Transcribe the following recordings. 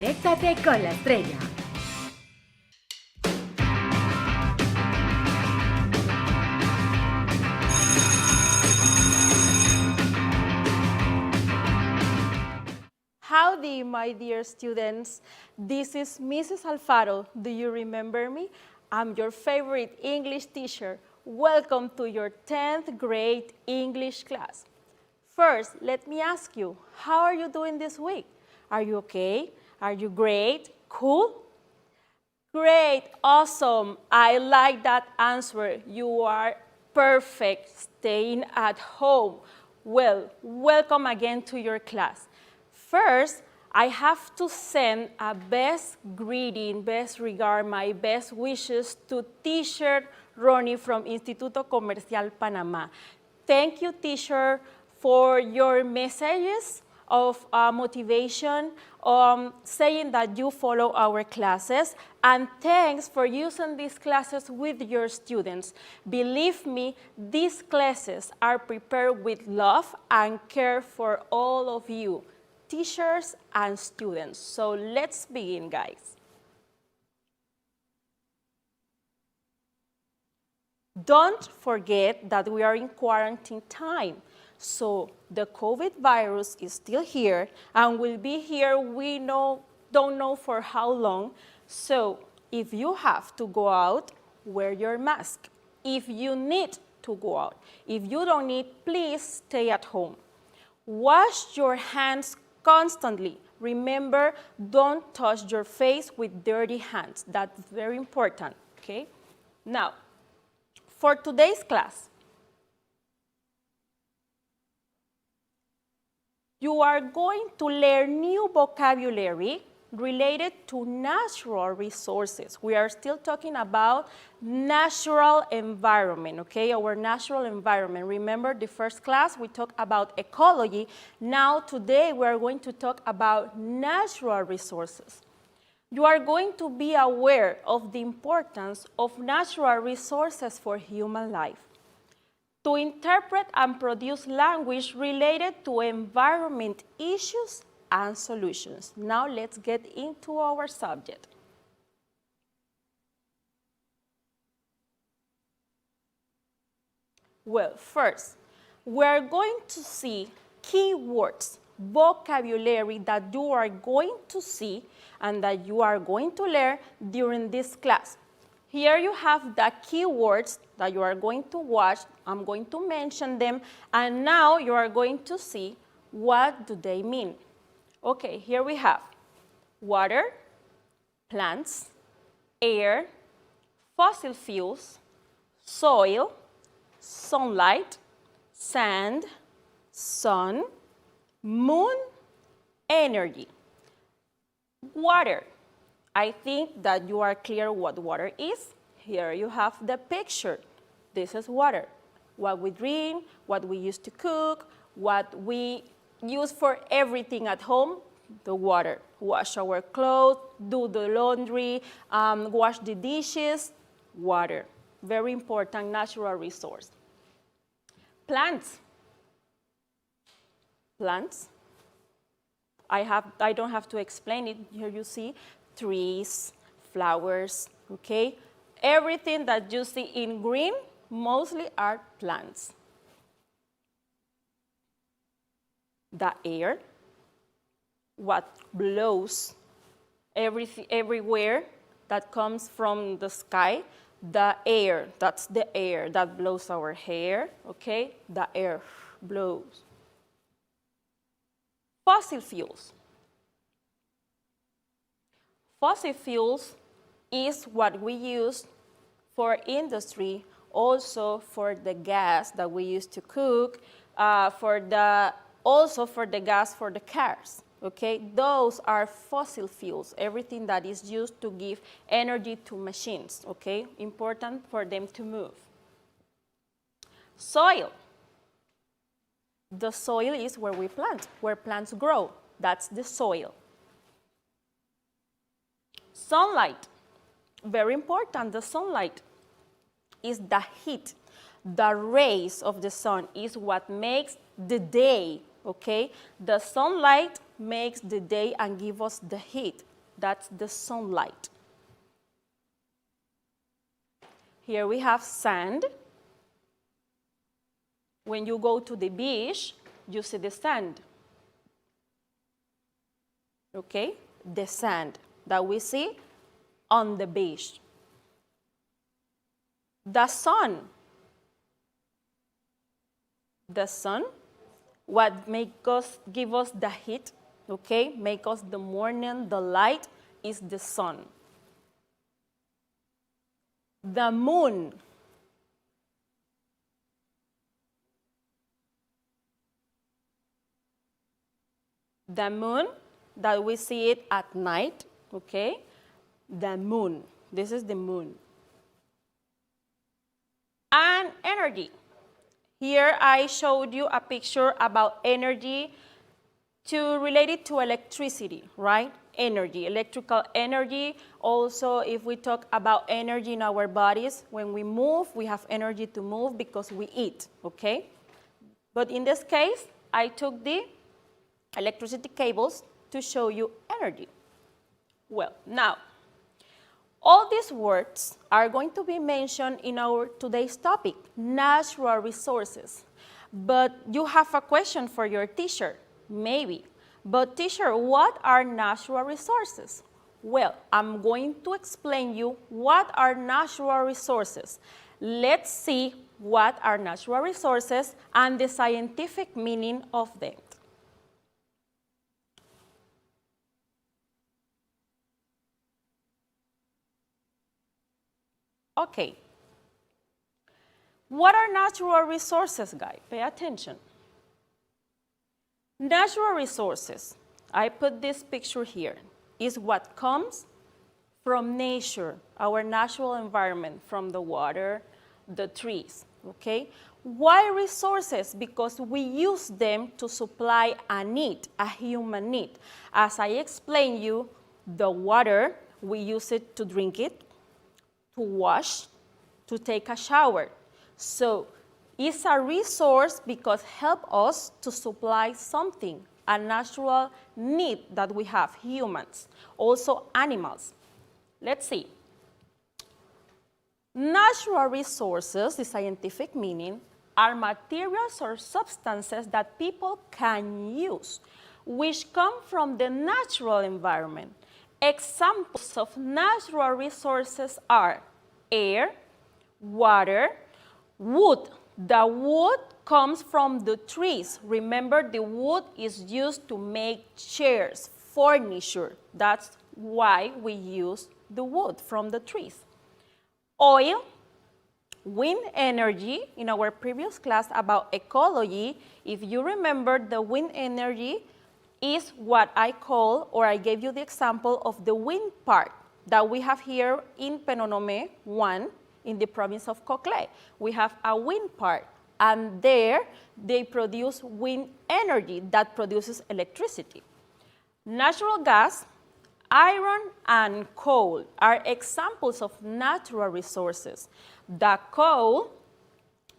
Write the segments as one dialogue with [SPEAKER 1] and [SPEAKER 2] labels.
[SPEAKER 1] Conéctate con la Estrella.
[SPEAKER 2] Howdy, my dear students. This is Mrs. Alfaro. Do you remember me? I'm your favorite English teacher. Welcome to your 10th grade English class. First, let me ask you, how are you doing this week? Are you okay? Are you great? Cool? Great, awesome. I like that answer. You are perfect, staying at home. Well, welcome again to your class. First, I have to send a best greeting, best regard, my best wishes to teacher Ronnie from Instituto Comercial Panamá. Thank you, teacher, for your messages of motivation, saying that you follow our classes, and thanks for using these classes with your students. Believe me, these classes are prepared with love and care for all of you, teachers and students. So let's begin, guys. Don't forget that we are in quarantine time. So the COVID virus is still here and will be here, we don't know for how long. So if you have to go out, wear your mask. If you need to go out, if you don't need, please stay at home. Wash your hands constantly. Remember, don't touch your face with dirty hands. That's very important, okay? Now, for today's class, you are going to learn new vocabulary related to natural resources. We are still talking about natural environment, okay? Our natural environment. Remember the first class we talked about ecology. Now today we are going to talk about natural resources. You are going to be aware of the importance of natural resources for human life, to interpret and produce language related to environment issues and solutions. Now let's get into our subject. Well, first, we're going to see keywords, vocabulary that you are going to see and that you are going to learn during this class. Here you have the keywords that you are going to watch. I'm going to mention them, and now you are going to see what do they mean. Okay, here we have water, plants, air, fossil fuels, soil, sunlight, sand, sun, moon, energy. Water. I think that you are clear what water is. Here you have the picture. This is water. What we drink, what we use to cook, what we use for everything at home, the water. Wash our clothes, do the laundry, wash the dishes, water. Very important natural resource. Plants. Plants. I don't have to explain it. Here you see trees, flowers, okay? Everything that you see in green mostly are plants. The air, what blows everywhere that comes from the sky, the air, that's the air that blows our hair, okay? The air blows. Fossil fuels. Fossil fuels is what we use for industry, also for the gas that we use to cook, also for the gas for the cars, okay? Those are fossil fuels, everything that is used to give energy to machines, okay? Important for them to move. Soil. The soil is where we plant, where plants grow. That's the soil. Sunlight. Very important, the sunlight is the heat. The rays of the sun is what makes the day, okay? The sunlight makes the day and gives us the heat. That's the sunlight. Here we have sand. When you go to the beach, you see the sand. Okay? The sand that we see on the beach. The sun. The sun, what give us the heat, okay? Make us the morning, the light is the sun. The moon. The moon, that we see it at night, okay? The moon, this is the moon. And energy. Here I showed you a picture about energy to relate it to electricity, right? Energy, electrical energy. Also, if we talk about energy in our bodies, when we move, we have energy to move because we eat, okay? But in this case, I took the electricity cables to show you energy. Well, now, all these words are going to be mentioned in our today's topic, natural resources. But you have a question for your teacher, maybe. But teacher, what are natural resources? Well, I'm going to explain you what are natural resources. Let's see what are natural resources and the scientific meaning of them. Okay. What are natural resources, guys? Pay attention. Natural resources, I put this picture here, is what comes from nature, our natural environment, from the water, the trees, okay? Why resources? Because we use them to supply a need, a human need. As I explained you, the water, we use it to drink it, to wash, to take a shower. So it's a resource because it helps us to supply something, a natural need that we have, humans, also animals. Let's see. Natural resources, the scientific meaning, are materials or substances that people can use, which come from the natural environment. Examples of natural resources are air, water, wood. The wood comes from the trees. Remember, the wood is used to make chairs, furniture. That's why we use the wood from the trees. Oil, wind energy. In our previous class about ecology, if you remember, the wind energy is what I call, or I gave you the example of the wind park that we have here in Penonome 1 in the province of Coclé. We have a wind park, and there they produce wind energy that produces electricity. Natural gas, iron, and coal are examples of natural resources. The coal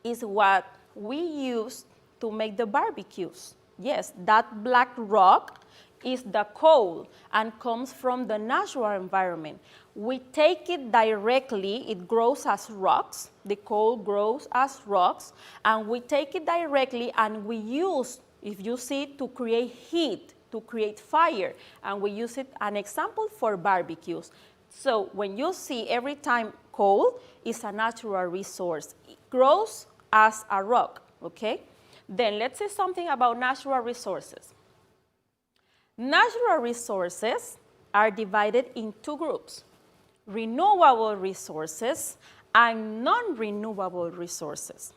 [SPEAKER 2] is what we use to make the barbecues. Yes, that black rock is the coal and comes from the natural environment. We take it directly, it grows as rocks, the coal grows as rocks, and we take it directly and we use, if you see, to create heat, to create fire, and we use it, an example for barbecues. So when you see every time coal is a natural resource, it grows as a rock, okay? Then let's say something about natural resources. Natural resources are divided in two groups, renewable resources and non-renewable resources.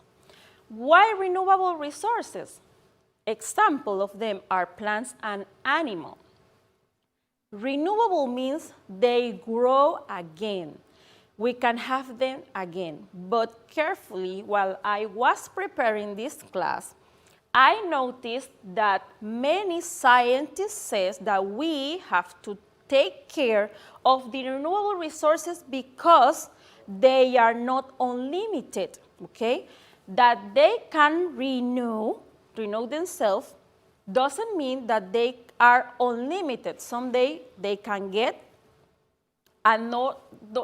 [SPEAKER 2] Why renewable resources? Example of them are plants and animals. Renewable means they grow again. We can have them again. But carefully, while I was preparing this class, I noticed that many scientists say that we have to take care of the renewable resources because they are not unlimited, okay? That they can renew themselves doesn't mean that they are unlimited. Someday they can get, and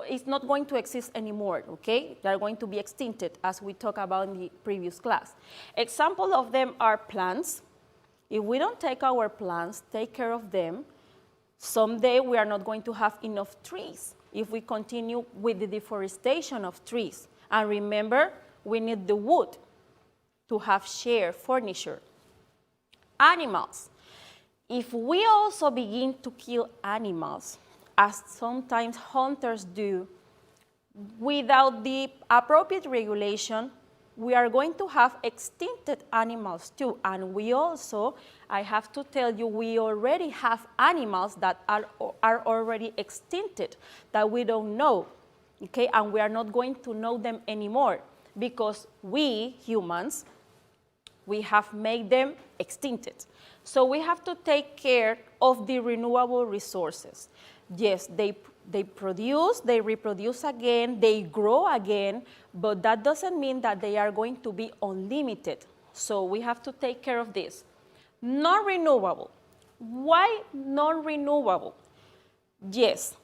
[SPEAKER 2] it's not going to exist anymore, okay? They're going to be extincted, as we talked about in the previous class. Examples of them are plants. If we don't take our plants, take care of them, someday we are not going to have enough trees if we continue with the deforestation of trees. And remember, we need the wood to have shared furniture. Animals. If we also begin to kill animals, as sometimes hunters do, without the appropriate regulation, we are going to have extincted animals too. And we also, I have to tell you, we already have animals that are already extincted that we don't know, okay? And we are not going to know them anymore because we, humans, we have made them extincted. So we have to take care of the renewable resources. Yes, they produce, they reproduce again, they grow again, but that doesn't mean that they are going to be unlimited. So we have to take care of this. Non-renewable. Why non-renewable? Yes,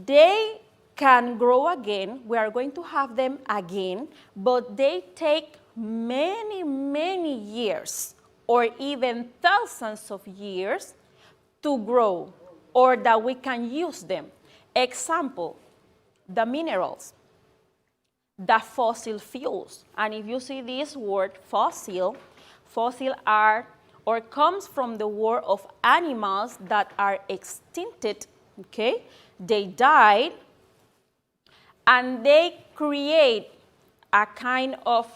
[SPEAKER 2] they can grow again. We are going to have them again, but they take many, many years or even thousands of years to grow, or that we can use them. Example, the minerals, the fossil fuels. And if you see this word fossil, fossil are or comes from the word of animals that are extincted, okay? They died, and they create a kind of,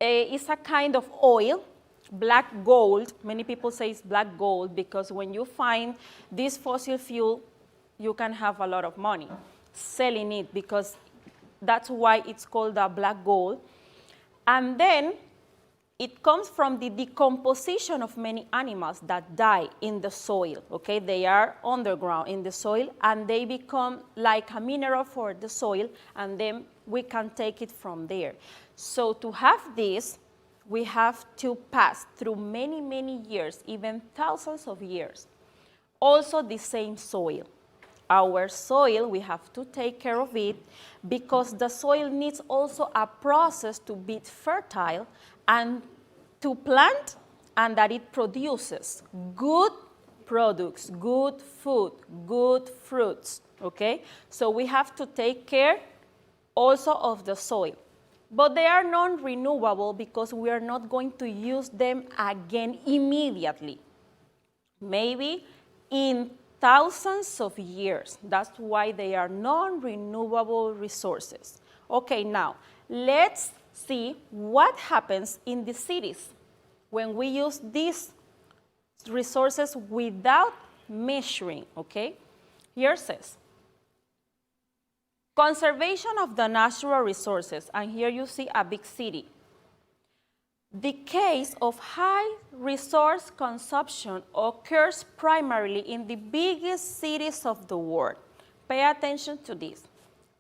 [SPEAKER 2] it's a kind of oil, black gold. Many people say it's black gold because when you find this fossil fuel, you can have a lot of money selling it, because that's why it's called the black gold. And then it comes from the decomposition of many animals that die in the soil, okay? They are underground in the soil, and they become like a mineral for the soil, and then we can take it from there. So to have this, we have to pass through many, many years, even thousands of years. Also the same soil. Our soil, we have to take care of it because the soil needs also a process to be fertile and to plant, and that it produces good products, good food, good fruits, okay? So we have to take care also of the soil. But they are non-renewable because we are not going to use them again immediately. Maybe in thousands of years. That's why they are non-renewable resources. Okay, now let's see what happens in the cities when we use these resources without measuring, okay? Here it says, conservation of the natural resources, and here you see a big city. The case of high resource consumption occurs primarily in the biggest cities of the world. Pay attention to this.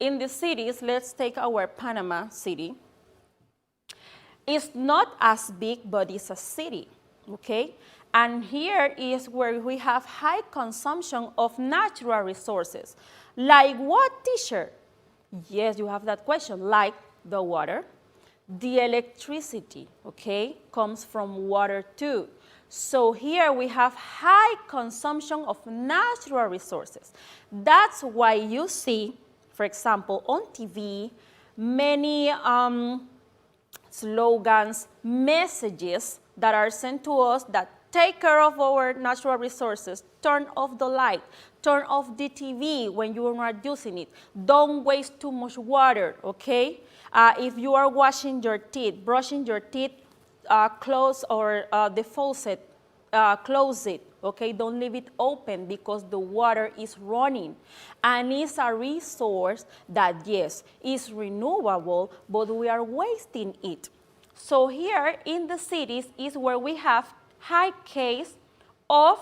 [SPEAKER 2] In the cities, let's take our Panama city. It's not as big, but it's a city, okay? And here is where we have high consumption of natural resources. Like what, teacher? Yes, you have that question. Like the water. The electricity, okay, comes from water too. So here we have high consumption of natural resources. That's why you see, for example, on TV, many slogans, messages that are sent to us that take care of our natural resources. Turn off the light. Turn off the TV when you are not using it. Don't waste too much water, okay? If you are washing your teeth, brushing your teeth, close or the faucet, close it, okay? Don't leave it open because the water is running. And it's a resource that, yes, is renewable, but we are wasting it. So here in the cities is where we have high case of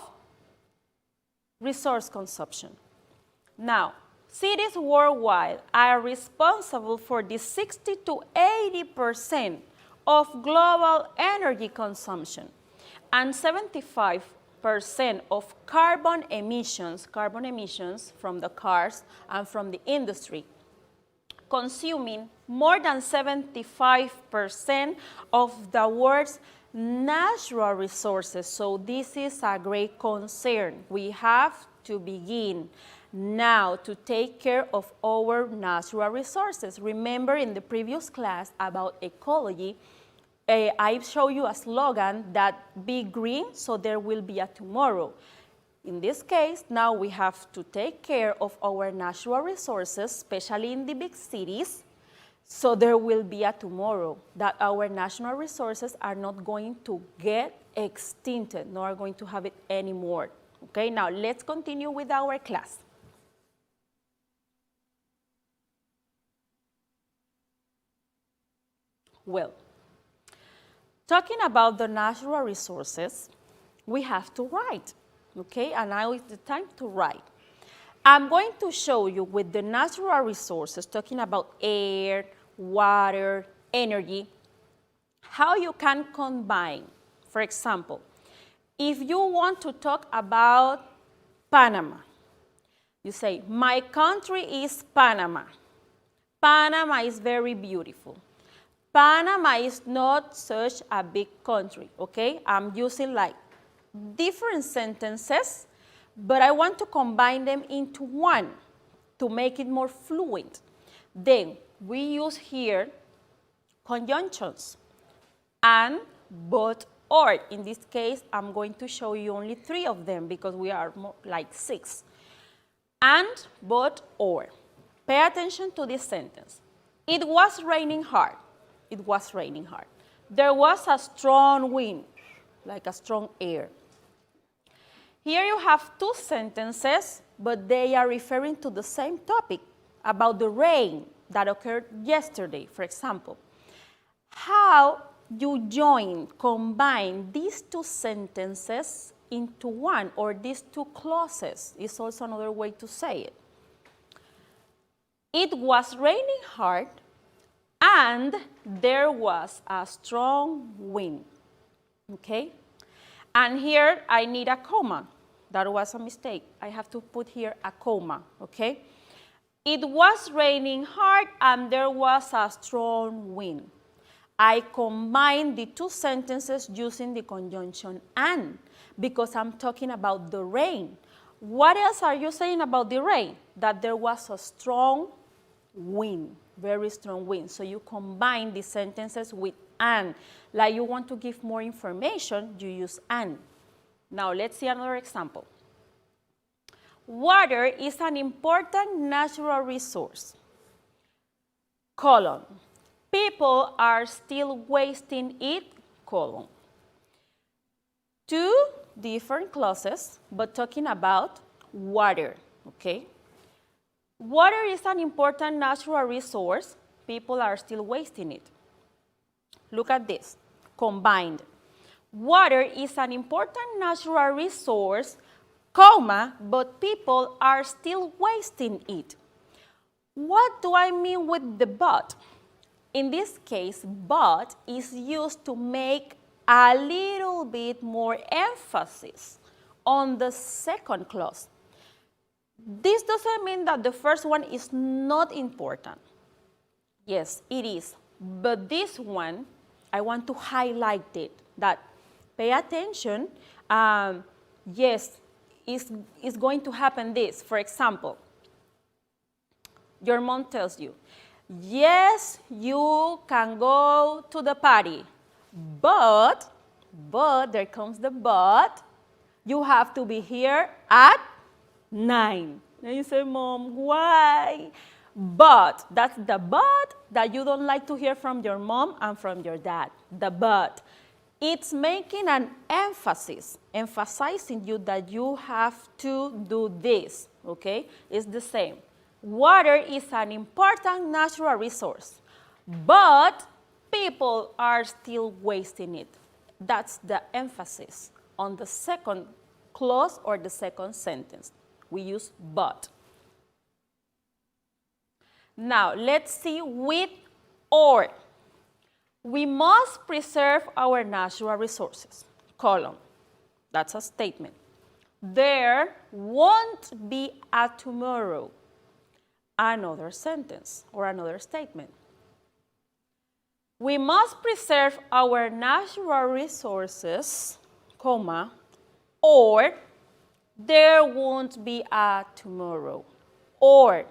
[SPEAKER 2] resource consumption. Now, cities worldwide are responsible for the 60 to 80% of global energy consumption, and 75% percent of carbon emissions from the cars and from the industry, consuming more than 75% of the world's natural resources. So this is a great concern. We have to begin now to take care of our natural resources. Remember in the previous class about ecology, I showed you a slogan that be green so there will be a tomorrow. In this case, now we have to take care of our natural resources, especially in the big cities, so there will be a tomorrow that our natural resources are not going to get extincted, nor are going to have it anymore. Okay, now let's continue with our class. Well, talking about the natural resources, we have to write. Okay, and now is the time to write. I'm going to show you with the natural resources, talking about air, water, energy, how you can combine. For example, if you want to talk about Panama, you say, my country is Panama. Panama is very beautiful. Panama is not such a big country, okay? I'm using like different sentences, but I want to combine them into one to make it more fluent. Then we use here conjunctions and, but, or. In this case, I'm going to show you only 3 of them because we are more like 6. And, but, or. Pay attention to this sentence. It was raining hard. It was raining hard. There was a strong wind, like a strong air. Here you have 2 sentences, but they are referring to the same topic about the rain that occurred yesterday, for example. How you combine these 2 sentences into one, or these 2 clauses is also another way to say it. It was raining hard and there was a strong wind, okay? And here I need a comma. That was a mistake. I have to put here a comma, okay? It was raining hard and there was a strong wind. I combine the 2 sentences using the conjunction and, because I'm talking about the rain. What else are you saying about the rain? That there was a strong wind, very strong wind. So you combine the sentences with and. Like you want to give more information, you use and. Now let's see another example. Water is an important natural resource. Colon. People are still wasting it. Colon. 2 different clauses, but talking about water, okay? Water is an important natural resource. People are still wasting it. Look at this, combined. Water is an important natural resource, comma, but people are still wasting it. What do I mean with the but? In this case, but is used to make a little bit more emphasis on the second clause. This doesn't mean that the first one is not important. Yes, it is. But this one, I want to highlight it, that pay attention. Yes, it's going to happen this. For example, your mom tells you, yes, you can go to the party, but, there comes the but, you have to be here at 9. And you say, Mom, why? But, that's the but that you don't like to hear from your mom and from your dad, the but. It's making an emphasis, emphasizing you that you have to do this, okay? It's the same. Water is an important natural resource, but people are still wasting it. That's the emphasis on the second clause or the second sentence. We use but. Now, let's see with or. We must preserve our natural resources. Colon. That's a statement. There won't be a tomorrow. Another sentence or another statement. We must preserve our natural resources, comma, or there won't be a tomorrow. Or,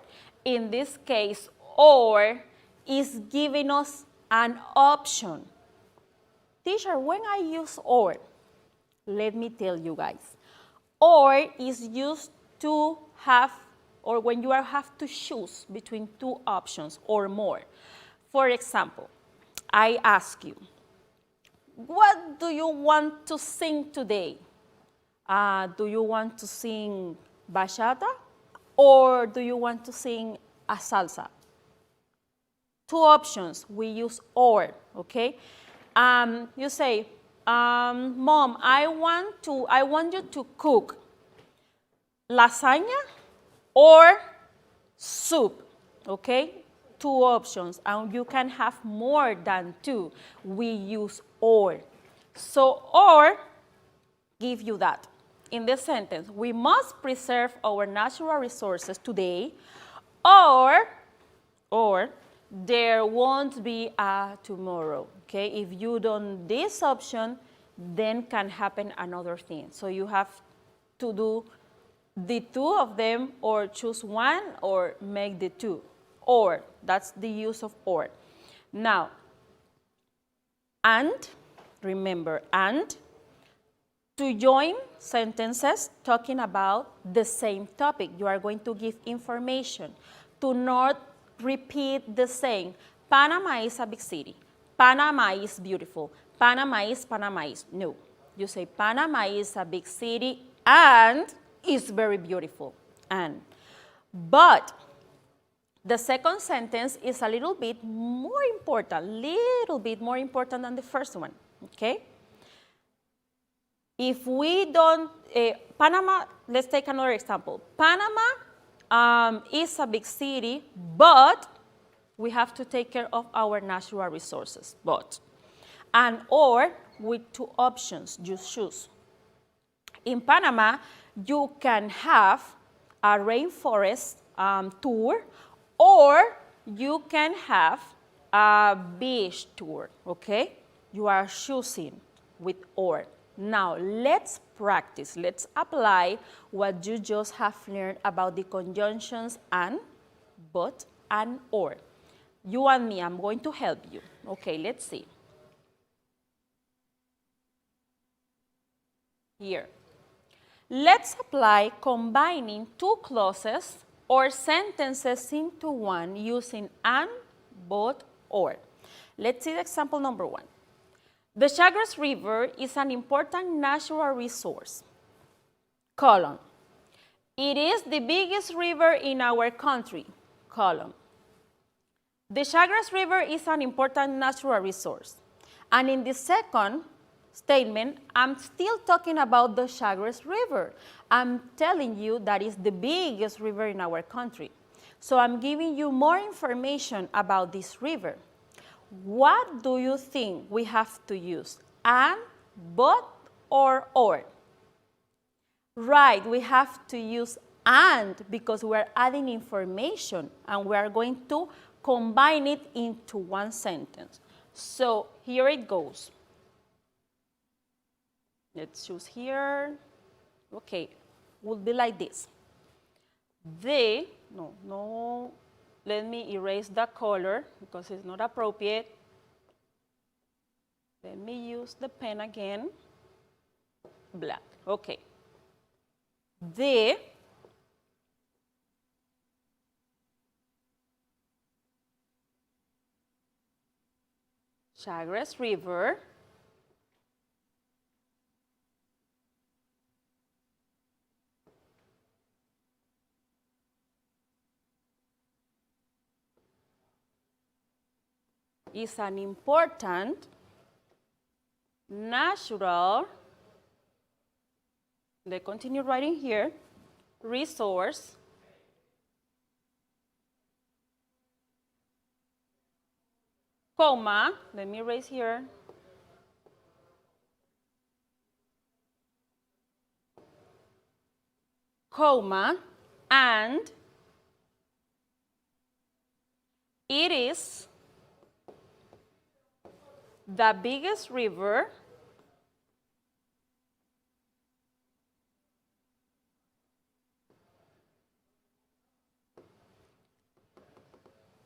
[SPEAKER 2] in this case, or is giving us an option. Teacher, when I use or, let me tell you guys. Or is used to have, or when you have to choose between two options or more. For example, I ask you, what do you want to sing today? Do you want to sing bachata or do you want to sing a salsa? Two options, we use or, okay? You say, Mom, I want you to cook lasagna or soup, okay? Two options, and you can have more than two. We use or. So, or give you that. In this sentence, we must preserve our natural resources today, or there won't be a tomorrow, okay? If you don't this option, then can happen another thing. So you have to do the two of them or choose one or make the two. Or, that's the use of or. Now, and, remember, and, to join sentences talking about the same topic. You are going to give information. To not repeat the same. Panama is a big city. Panama is beautiful. Panama is. No. You say Panama is a big city and is very beautiful. And. But the second sentence is a little bit more important than the first one, okay? If we don't, Panama, let's take another example. Panama is a big city, but we have to take care of our natural resources, but. And or with two options, you choose. In Panama, you can have a rainforest tour, or you can have a beach tour, okay? You are choosing with or. Now, let's practice. Let's apply what you just have learned about the conjunctions and, but, and, or. You and me, I'm going to help you. Okay, let's see. Here. Let's apply combining two clauses or sentences into one using and, but, or. Let's see the example number one. The Chagres River is an important natural resource. Colon. It is the biggest river in our country. Colon. The Chagres River is an important natural resource. And in the second statement, I'm still talking about the Chagres River. I'm telling you that it's the biggest river in our country. So I'm giving you more information about this river. What do you think we have to use? And, but, or? Right, we have to use and because we're adding information and we are going to combine it into one sentence. So here it goes. Let's choose here. Okay, would be like this. Let me erase the color because it's not appropriate. Let me use the pen again. Black, okay. The Chagres River is an important natural, let's continue writing here, resource comma, let me erase here, comma, and it is the biggest river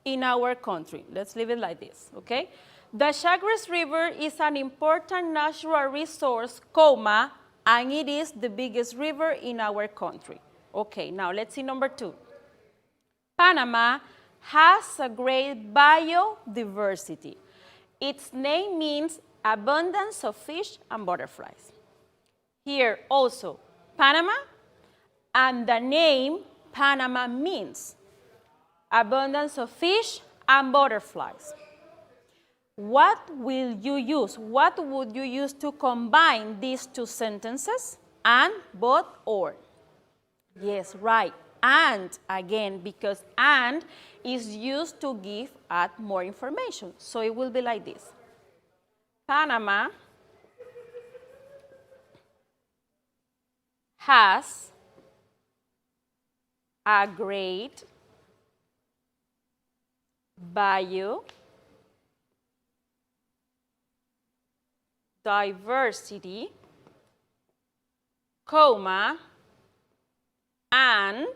[SPEAKER 2] in our country. Let's leave it like this, okay? The Chagres River is an important natural resource, comma, and it is the biggest river in our country. Okay, now let's see number 2. Panama has a great biodiversity. Its name means abundance of fish and butterflies. Here also, Panama, and the name Panama means abundance of fish and butterflies. What will you use? What would you use to combine these two sentences? And, but, or. Yes, right. And, again, because and is used to add more information. So it will be like this. Panama has a great biodiversity, comma, and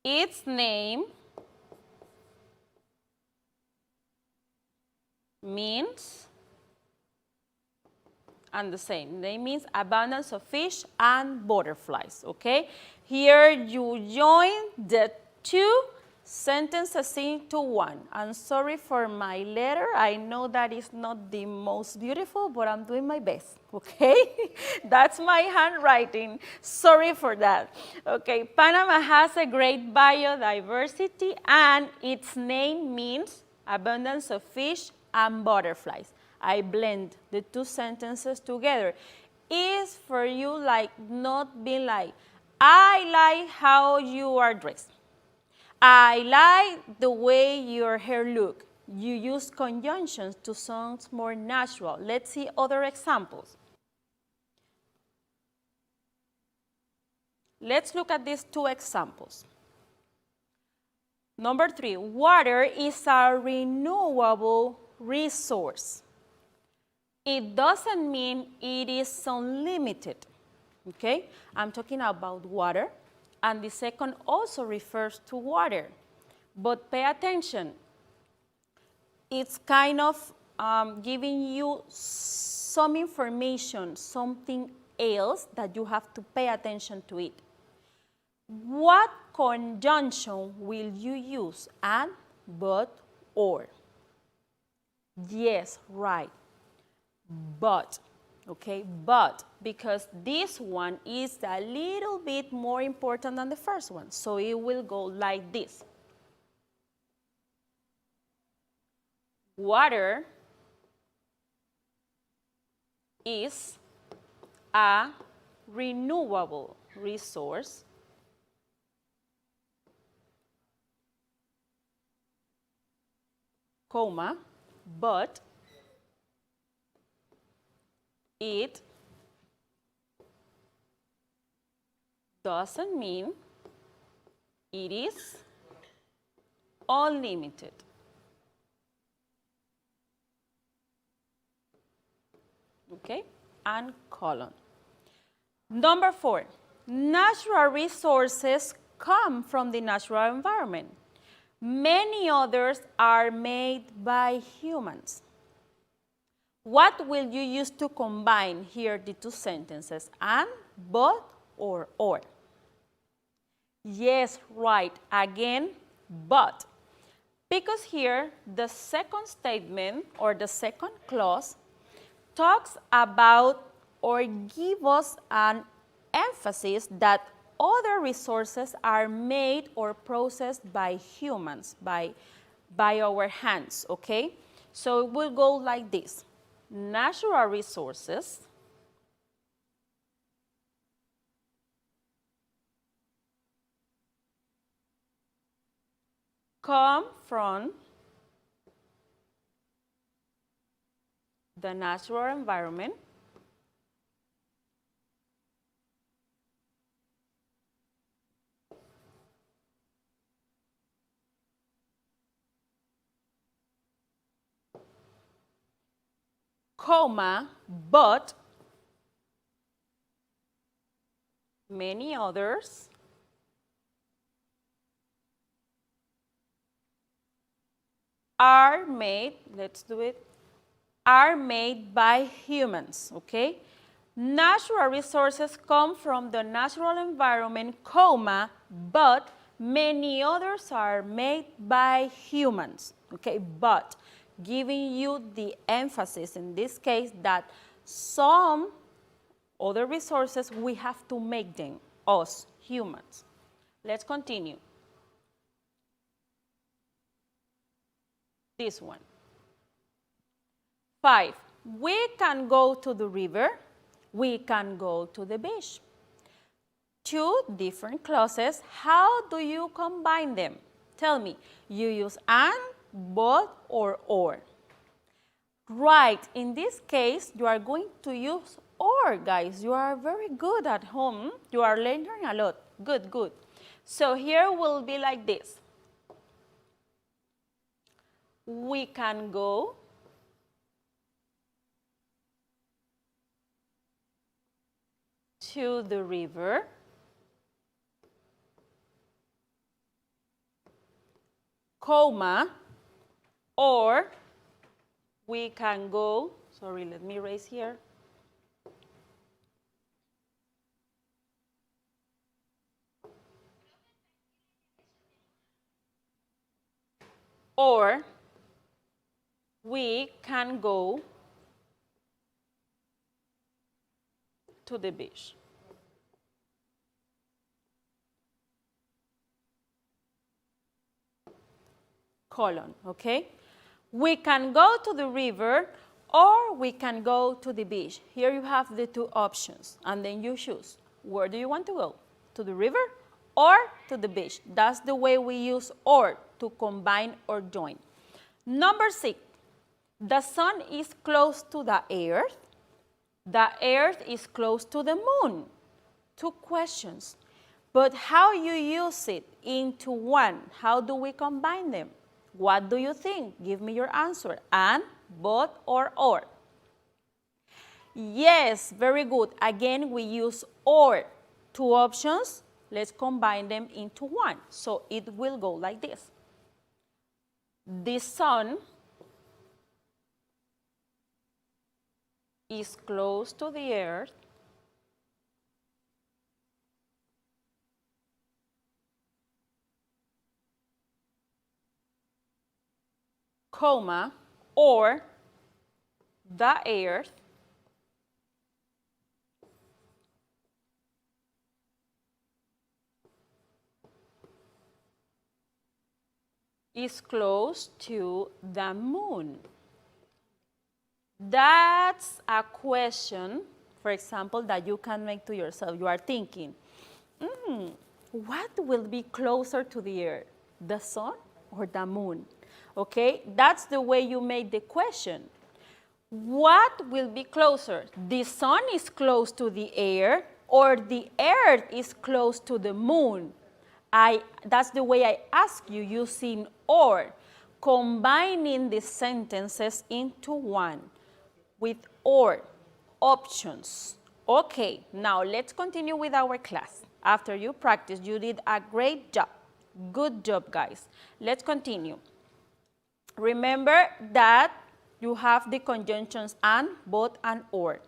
[SPEAKER 2] its name means, and the same, name means abundance of fish and butterflies, okay? Here you join the two sentences into one. I'm sorry for my letter. I know that is not the most beautiful, but I'm doing my best, okay? That's my handwriting. Sorry for that. Okay, Panama has a great biodiversity, and its name means abundance of fish and butterflies. I blend the two sentences together. Is for you like not being like, I like how you are dressed. I like the way your hair looks. You use conjunctions to sound more natural. Let's see other examples. Let's look at these two examples. Number 3, water is a renewable resource. It doesn't mean it is unlimited, okay? I'm talking about water. And the second also refers to water. But pay attention. It's kind of giving you some information, something else that you have to pay attention to it. What conjunction will you use? And, but, or? Yes, right. But. Okay, but, because this one is a little bit more important than the first one, so it will go like this. Water is a renewable resource, comma, but it doesn't mean it is unlimited. Okay, and colon. Number 4, natural resources come from the natural environment. Many others are made by humans. What will you use to combine here the two sentences? And, but, or? Yes, right. Again, but. Because here the second statement or the second clause talks about or give us an emphasis that other resources are made or processed by humans, by our hands, okay? So it will go like this. Natural resources come from the natural environment comma, but many others are made, let's do it, are made by humans, okay? Natural resources come from the natural environment, comma, but many others are made by humans, okay? But giving you the emphasis in this case that some other resources, we have to make them, us, humans. Let's continue. This one. 5, we can go to the river, we can go to the beach. 2 different clauses, how do you combine them? Tell me, you use and, but, or. Right, in this case, you are going to use or, guys. You are very good at home. You are learning a lot. Good, good. So here will be like this. We can go to the river, comma, or we can go, sorry, let me erase here. Or we can go to the beach. Colon, okay? We can go to the river or we can go to the beach. Here you have the 2 options, and then you choose. Where do you want to go? To the river or to the beach? That's the way we use or, to combine or join. Number 6, the sun is close to the earth. The earth is close to the moon. 2 questions. But how you use it into one? How do we combine them? What do you think? Give me your answer. And, but, or. Yes, very good. Again, we use or. 2 options. Let's combine them into one. So it will go like this. The sun is close to the earth. Comma, or the earth is close to the moon. That's a question, for example, that you can make to yourself. You are thinking, what will be closer to the earth, the sun or the moon? Okay, that's the way you make the question. What will be closer? The sun is close to the air or the earth is close to the moon? That's the way I ask you using or, combining the sentences into one with or, options. Okay, now let's continue with our class. After you practice, you did a great job. Good job, guys. Let's continue. Remember that you have the conjunctions and, but, and or.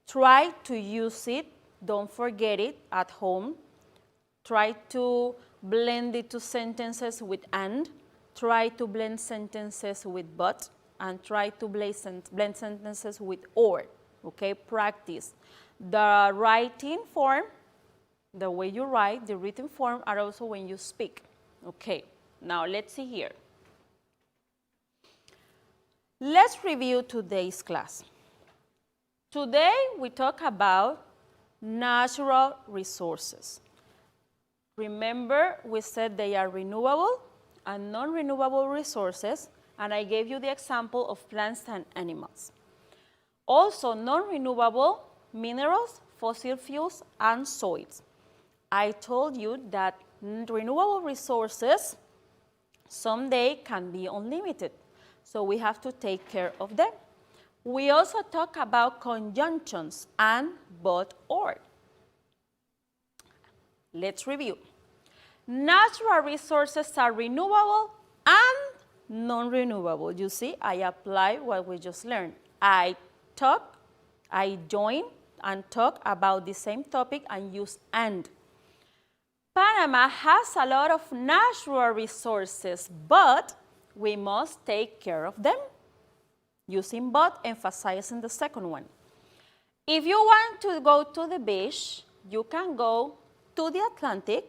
[SPEAKER 2] Try to use it. Don't forget it at home. Try to blend the 2 sentences with and. Try to blend sentences with but. And try to blend sentences with or. Okay, practice. The writing form, the way you write, the written form are also when you speak. Okay, now let's see here. Let's review today's class. Today we talk about natural resources. Remember, we said they are renewable and non-renewable resources, and I gave you the example of plants and animals. Also, non-renewable minerals, fossil fuels, and soils. I told you that renewable resources someday can be unlimited, so we have to take care of them. We also talk about conjunctions and but or. Let's review. Natural resources are renewable and non-renewable. You see, I apply what we just learned. I join and talk about the same topic and use and. Panama has a lot of natural resources, but we must take care of them. Using but, emphasizing the second one. If you want to go to the beach, you can go to the Atlantic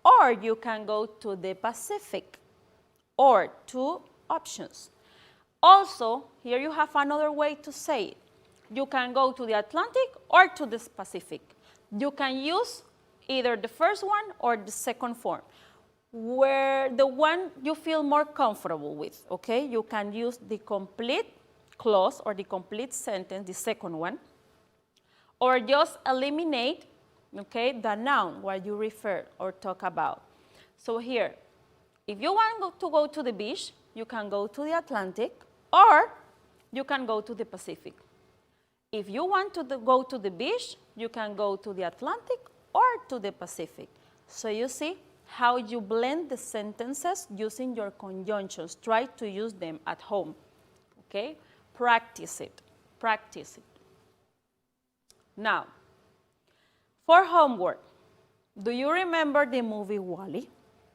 [SPEAKER 2] or you can go to the Pacific, or two options. Also, here you have another way to say it. You can go to the Atlantic or to the Pacific. You can use either the first one or the second form, where the one you feel more comfortable with, okay? You can use the complete clause or the complete sentence, the second one, or just eliminate, okay, the noun what you refer or talk about. So here, if you want to go to the beach, you can go to the Atlantic or you can go to the Pacific. If you want to go to the beach, you can go to the Atlantic or to the Pacific. So you see how you blend the sentences using your conjunctions. Try to use them at home, okay? Practice it, practice it. Now, for homework, do you remember the movie WALL-E?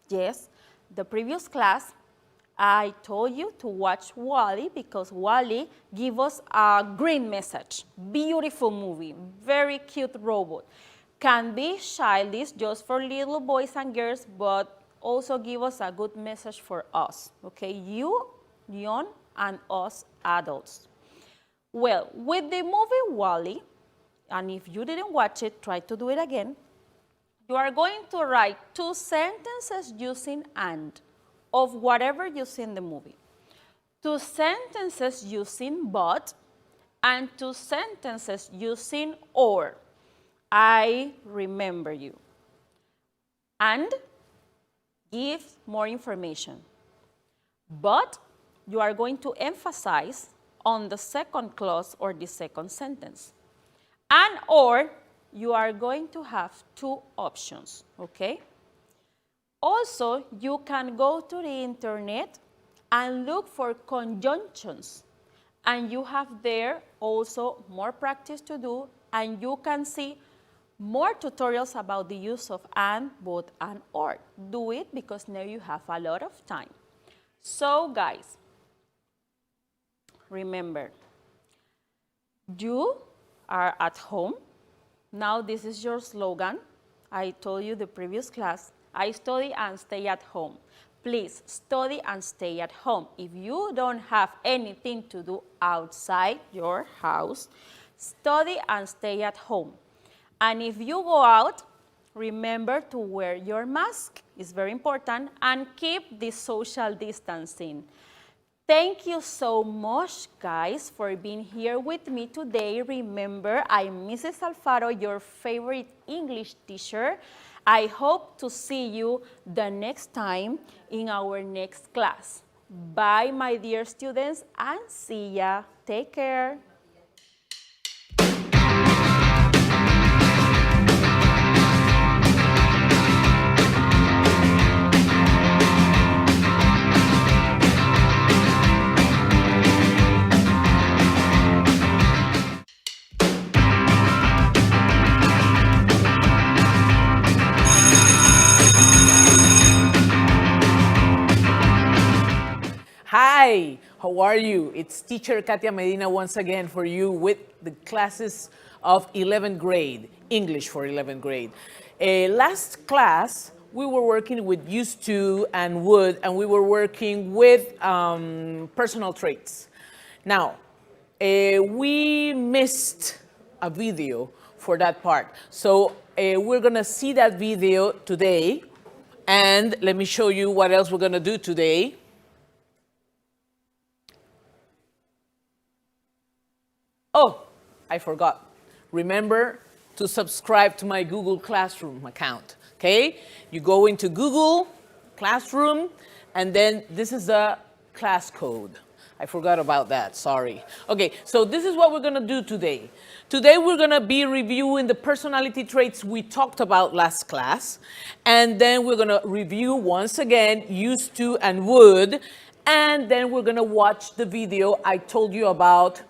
[SPEAKER 2] Yes, the previous class, I told you to watch WALL-E because WALL-E gives us a great message. Beautiful movie, very cute robot. Can be childish just for little boys and girls, but also give us a good message for us, okay? You, young, and us adults. Well, with the movie WALL-E, and if you didn't watch it, try to do it again, you are going to write 2 sentences using and, of whatever you see in the movie. 2 sentences using but, and 2 sentences using or. I remember you. And give more information. But you are going to emphasize on the second clause or the second sentence. And or, you are going to have 2 options, okay? Also, you can go to the internet and look for conjunctions. And you have there also more practice to do, and you can see more tutorials about the use of and, but, and or. Do it because now you have a lot of time. So guys, remember, you are at home. Now this is your slogan. I told you the previous class, I study and stay at home. Please study and stay at home. If you don't have anything to do outside your house, study and stay at home. And if you go out, remember to wear your mask. It's very important. And keep the social distancing. Thank you so much, guys, for being here with me today. Remember, I'm Mrs. Alfaro, your favorite English teacher. I hope to see you the next time in our next class. Bye, my dear students, and see ya. Take care.
[SPEAKER 1] Hi, how are you? It's teacher Katia Medina once again for you with the classes of 11th grade, English for 11th grade. Last class, we were working with used to and would, and we were working with personal traits. Now, we missed a video for that part. So we're gonna see that video today, and let me show you what else we're gonna do today. Oh, I forgot. Remember to subscribe to my Google Classroom account, okay? You go into Google Classroom, and then this is the class code. I forgot about that, sorry. Okay, so this is what we're gonna do today. Today we're gonna be reviewing the personality traits we talked about last class, and then we're gonna review once again used to and would, and then we're gonna watch the video I told you about.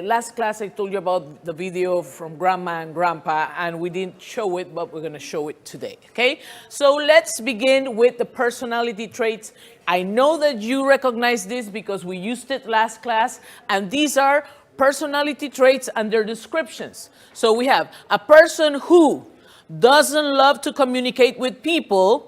[SPEAKER 1] Last class I told you about the video from Grandma and Grandpa, and we didn't show it, but we're gonna show it today, okay? So let's begin with the personality traits. I know that you recognize this because we used it last class, and these are personality traits and their descriptions. So we have a person who doesn't love to communicate with people.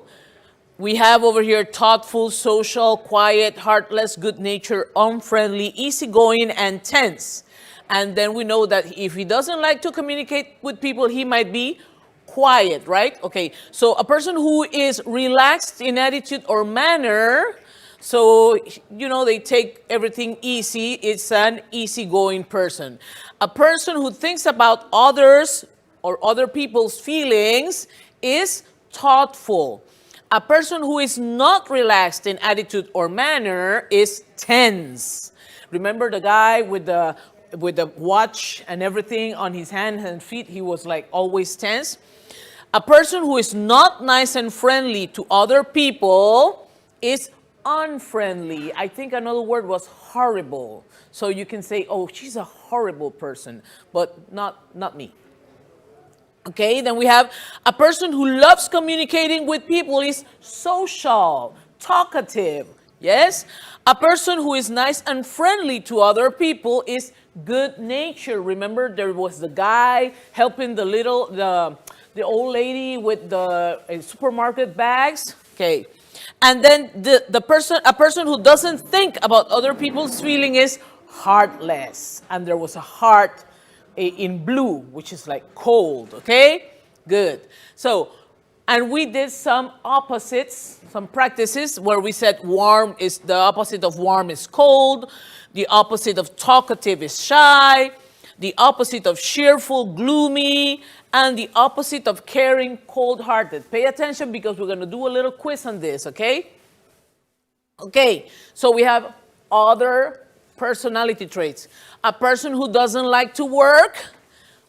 [SPEAKER 1] We have over here thoughtful, social, quiet, heartless, good-natured, unfriendly, easygoing, and tense. And then we know that if he doesn't like to communicate with people, he might be quiet, right? Okay, so a person who is relaxed in attitude or manner, so, you know, they take everything easy, it's an easygoing person. A person who thinks about others or other people's feelings is thoughtful. A person who is not relaxed in attitude or manner is tense. Remember the guy with the watch and everything on his hands and feet? He was like always tense. A person who is not nice and friendly to other people is unfriendly. I think another word was horrible. So you can say, oh, she's a horrible person, but not me. Okay, then we have a person who loves communicating with people is social, talkative, yes? A person who is nice and friendly to other people is good natured. Remember there was the guy helping the old lady with the supermarket bags? Okay, and then a person who doesn't think about other people's feeling is heartless. And there was a heart in blue, which is like cold, okay? Good. So, and we did some opposites, some practices where we said warm is, the opposite of warm is cold, the opposite of talkative is shy, the opposite of cheerful, gloomy, and the opposite of caring, cold-hearted. Pay attention because we're gonna do a little quiz on this, okay? Okay, so we have other personality traits. A person who doesn't like to work,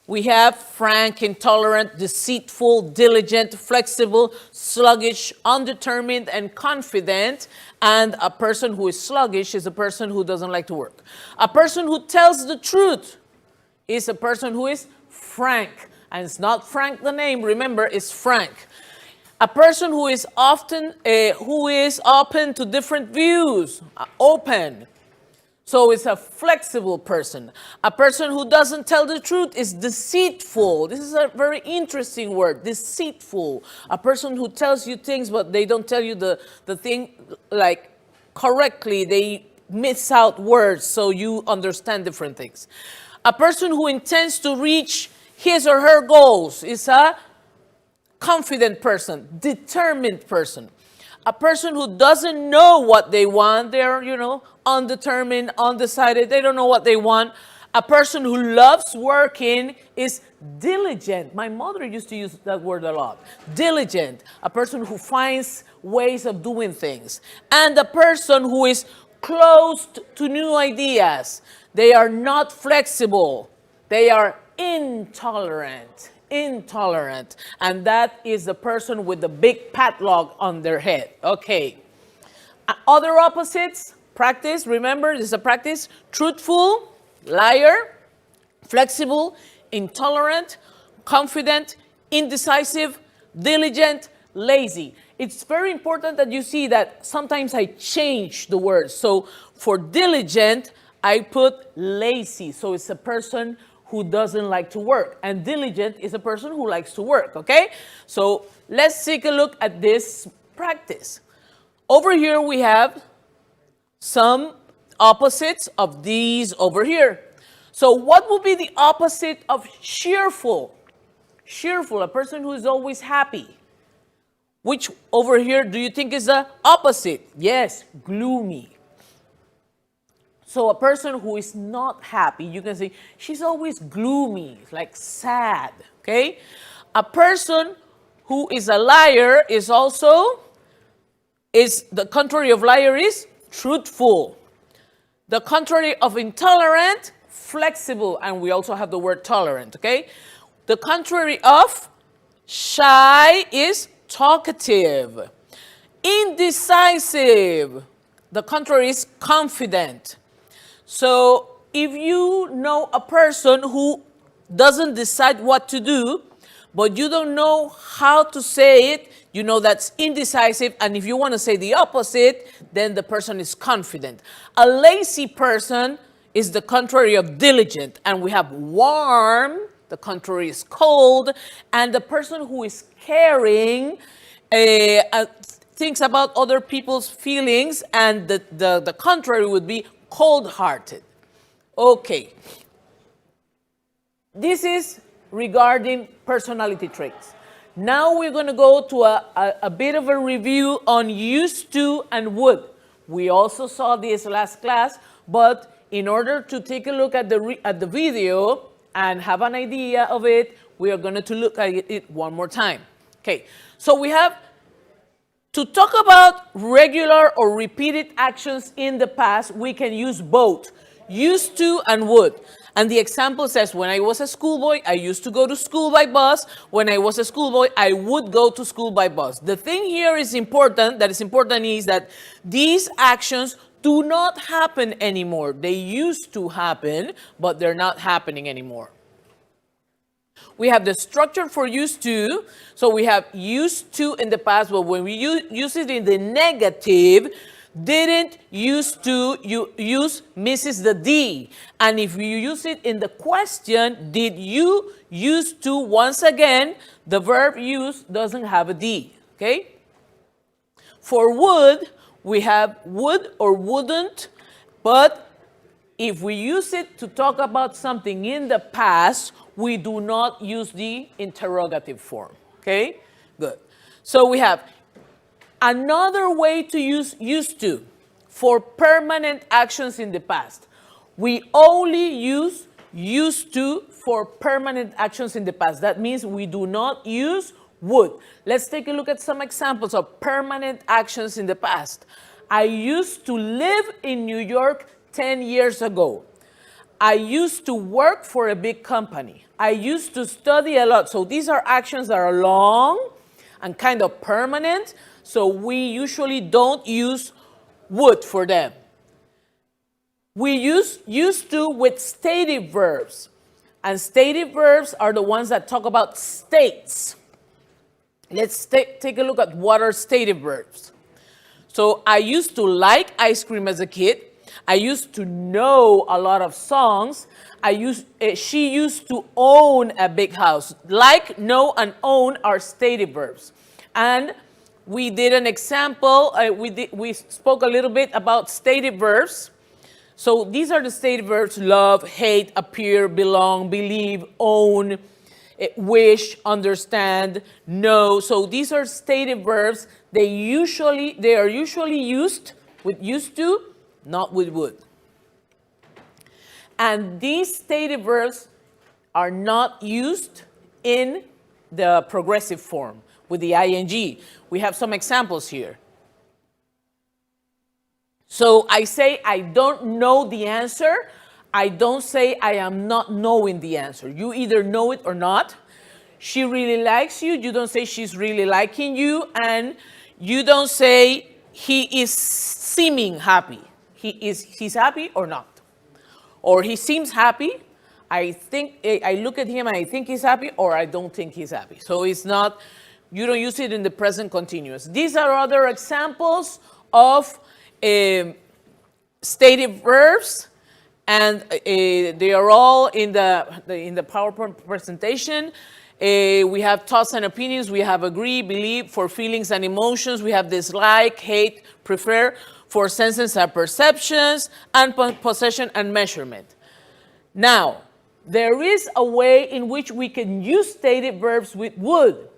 [SPEAKER 1] we have frank, intolerant, deceitful, diligent, flexible, sluggish, undetermined, and confident. And a person who is sluggish is a person who doesn't like to work. A person who tells the truth is a person who is frank. And it's not Frank the name, remember, it's Frank. A person who is open to different views, open. So it's a flexible person. A person who doesn't tell the truth is deceitful. This is a very interesting word, deceitful. A person who tells you things, but they don't tell you the thing like correctly. They miss out words so you understand different things. A person who intends to reach his or her goals is a confident person, determined person. A person who doesn't know what they want, they're, undetermined, undecided, they don't know what they want. A person who loves working is diligent. My mother used to use that word a lot. Diligent, a person who finds ways of doing things. And a person who is closed to new ideas. They are not flexible. They are intolerant. And that is the person with the big padlock on their head. Okay. Other opposites, practice, remember this is a practice. Truthful, liar, flexible, intolerant, confident, indecisive, diligent, lazy. It's very important that you see that sometimes I change the words. So for diligent, I put lazy. So it's a person who doesn't like to work. And diligent is a person who likes to work, okay? So let's take a look at this practice. Over here we have some opposites of these over here. So what would be the opposite of cheerful? Cheerful, a person who is always happy. Which over here do you think is the opposite? Yes, gloomy. So a person who is not happy, you can say, she's always gloomy, like sad, okay? A person who is a liar is the contrary of liar is truthful. The contrary of intolerant, flexible, and we also have the word tolerant, okay? The contrary of shy is talkative. Indecisive, the contrary is confident. So if you know a person who doesn't decide what to do, but you don't know how to say it, you know that's indecisive. And if you want to say the opposite, then the person is confident. A lazy person is the contrary of diligent. And we have warm, the contrary is cold. And the person who is caring thinks about other people's feelings. And the contrary would be cold-hearted. Okay. This is regarding personality traits. Now we're going to go to a bit of a review on used to and would. We also saw this last class, but in order to take a look at the video and have an idea of it, we are going to look at it one more time. Okay, so we have to talk about regular or repeated actions in the past, we can use both, used to and would. And the example says, when I was a schoolboy, I used to go to school by bus. When I was a schoolboy, I would go to school by bus. The thing here is important, is that these actions do not happen anymore. They used to happen, but they're not happening anymore. We have the structure for used to. So we have used to in the past, but when we use it in the negative, didn't used to, you use misses the D. And if you use it in the question, did you used to, once again, the verb use doesn't have a D, okay? For would, we have would or wouldn't, but if we use it to talk about something in the past, we do not use the interrogative form, okay? Good. So we have another way to use used to for permanent actions in the past. We only use used to for permanent actions in the past. That means we do not use would. Let's take a look at some examples of permanent actions in the past. I used to live in New York 10 years ago. I used to work for a big company. I used to study a lot. So these are actions that are long and kind of permanent. So we usually don't use would for them. We use used to with stative verbs. And stative verbs are the ones that talk about states. Let's take a look at what are stative verbs. So I used to like ice cream as a kid. I used to know a lot of songs. She used to own a big house. Like, know, and own are stative verbs. And we did an example. We spoke a little bit about stative verbs. So these are the stative verbs: love, hate, appear, belong, believe, own, wish, understand, know. So these are stative verbs. They are usually used with used to, not with would. And these stative verbs are not used in the progressive form with the ing. We have some examples here. So I say I don't know the answer. I don't say I am not knowing the answer. You either know it or not. She really likes you. You don't say she's really liking you. And you don't say he is seeming happy. He's happy or not. Or he seems happy. I look at him and I think he's happy, or I don't think he's happy. So it's not, you don't use it in the present continuous. These are other examples of stative verbs, and they are all in the PowerPoint presentation. We have thoughts and opinions. We have agree, believe for feelings and emotions. We have dislike, hate, prefer for senses and perceptions, and possession and measurement. Now, there is a way in which we can use stative verbs with would.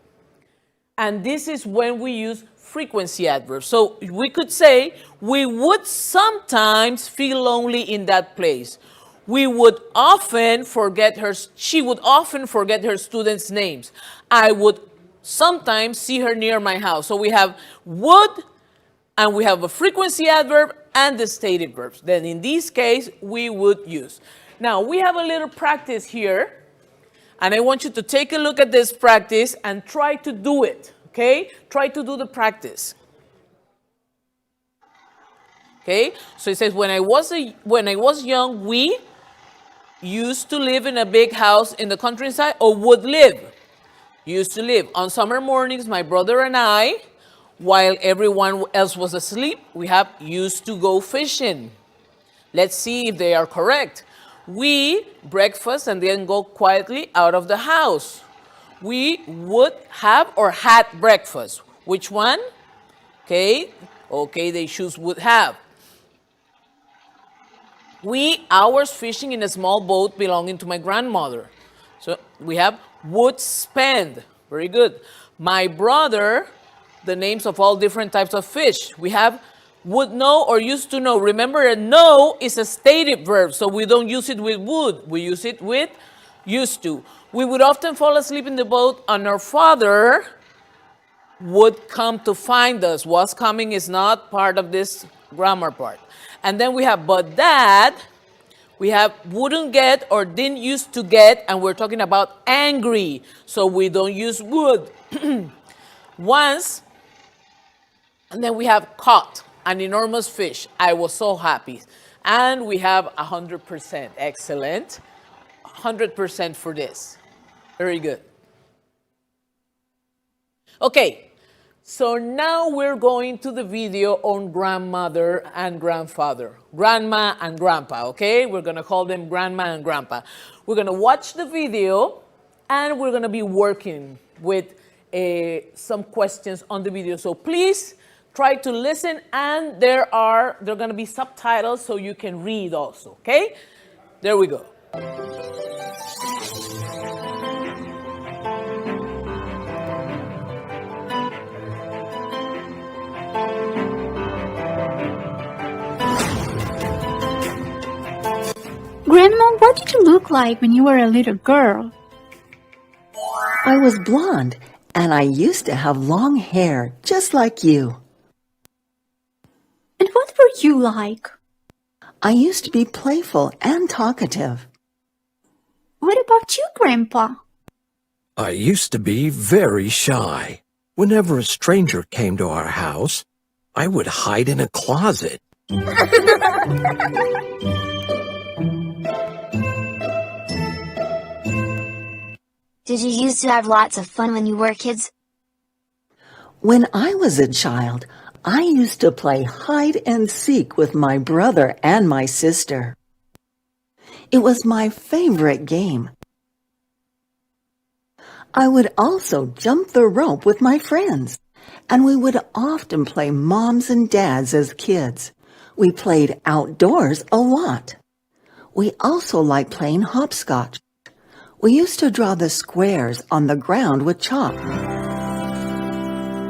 [SPEAKER 1] And this is when we use frequency adverbs. So we could say, we would sometimes feel lonely in that place. She would often forget her students' names. I would sometimes see her near my house. So we have would, and we have a frequency adverb, and the stative verbs. Then in this case, we would use. Now, we have a little practice here, and I want you to take a look at this practice and try to do it, okay? Try to do the practice. Okay, so it says, when I was young, we used to live in a big house in the countryside, or would live. Used to live. On summer mornings, my brother and I, while everyone else was asleep, we have used to go fishing. Let's see if they are correct. We breakfast and then go quietly out of the house. We would have or had breakfast. Which one? Okay, they choose would have. We hours fishing in a small boat belonging to my grandmother. So we have would spend. Very good. My brother, the names of all different types of fish. We have would know or used to know. Remember, a know is a stative verb, so we don't use it with would. We use it with used to. We would often fall asleep in the boat, and our father would come to find us. Was coming is not part of this grammar part. And then we have but dad. We have wouldn't get or didn't used to get, and we're talking about angry, so we don't use would. Once, and then we have caught an enormous fish. I was so happy. And we have 100%. Excellent. 100% for this. Very good. Okay, so now we're going to the video on grandmother and grandfather. Grandma and grandpa, okay? We're going to call them grandma and grandpa. We're going to watch the video, and we're going to be working with some questions on the video. So please try to listen, and there are going to be subtitles so you can read also, okay? There we go.
[SPEAKER 3] Grandma, what did you look like when you were a little girl?
[SPEAKER 4] I was blonde, and I used to have long hair, just like you.
[SPEAKER 3] And what were you like?
[SPEAKER 4] I used to be playful and talkative.
[SPEAKER 3] What about you, Grandpa?
[SPEAKER 5] I used to be very shy. Whenever a stranger came to our house, I would hide in a closet.
[SPEAKER 6] Did you used to have lots of fun when you were kids?
[SPEAKER 4] When I was a child, I used to play hide and seek with my brother and my sister. It was my favorite game. I would also jump the rope with my friends, and we would often play moms and dads as kids. We played outdoors a lot. We also liked playing hopscotch. We used to draw the squares on the ground with chalk.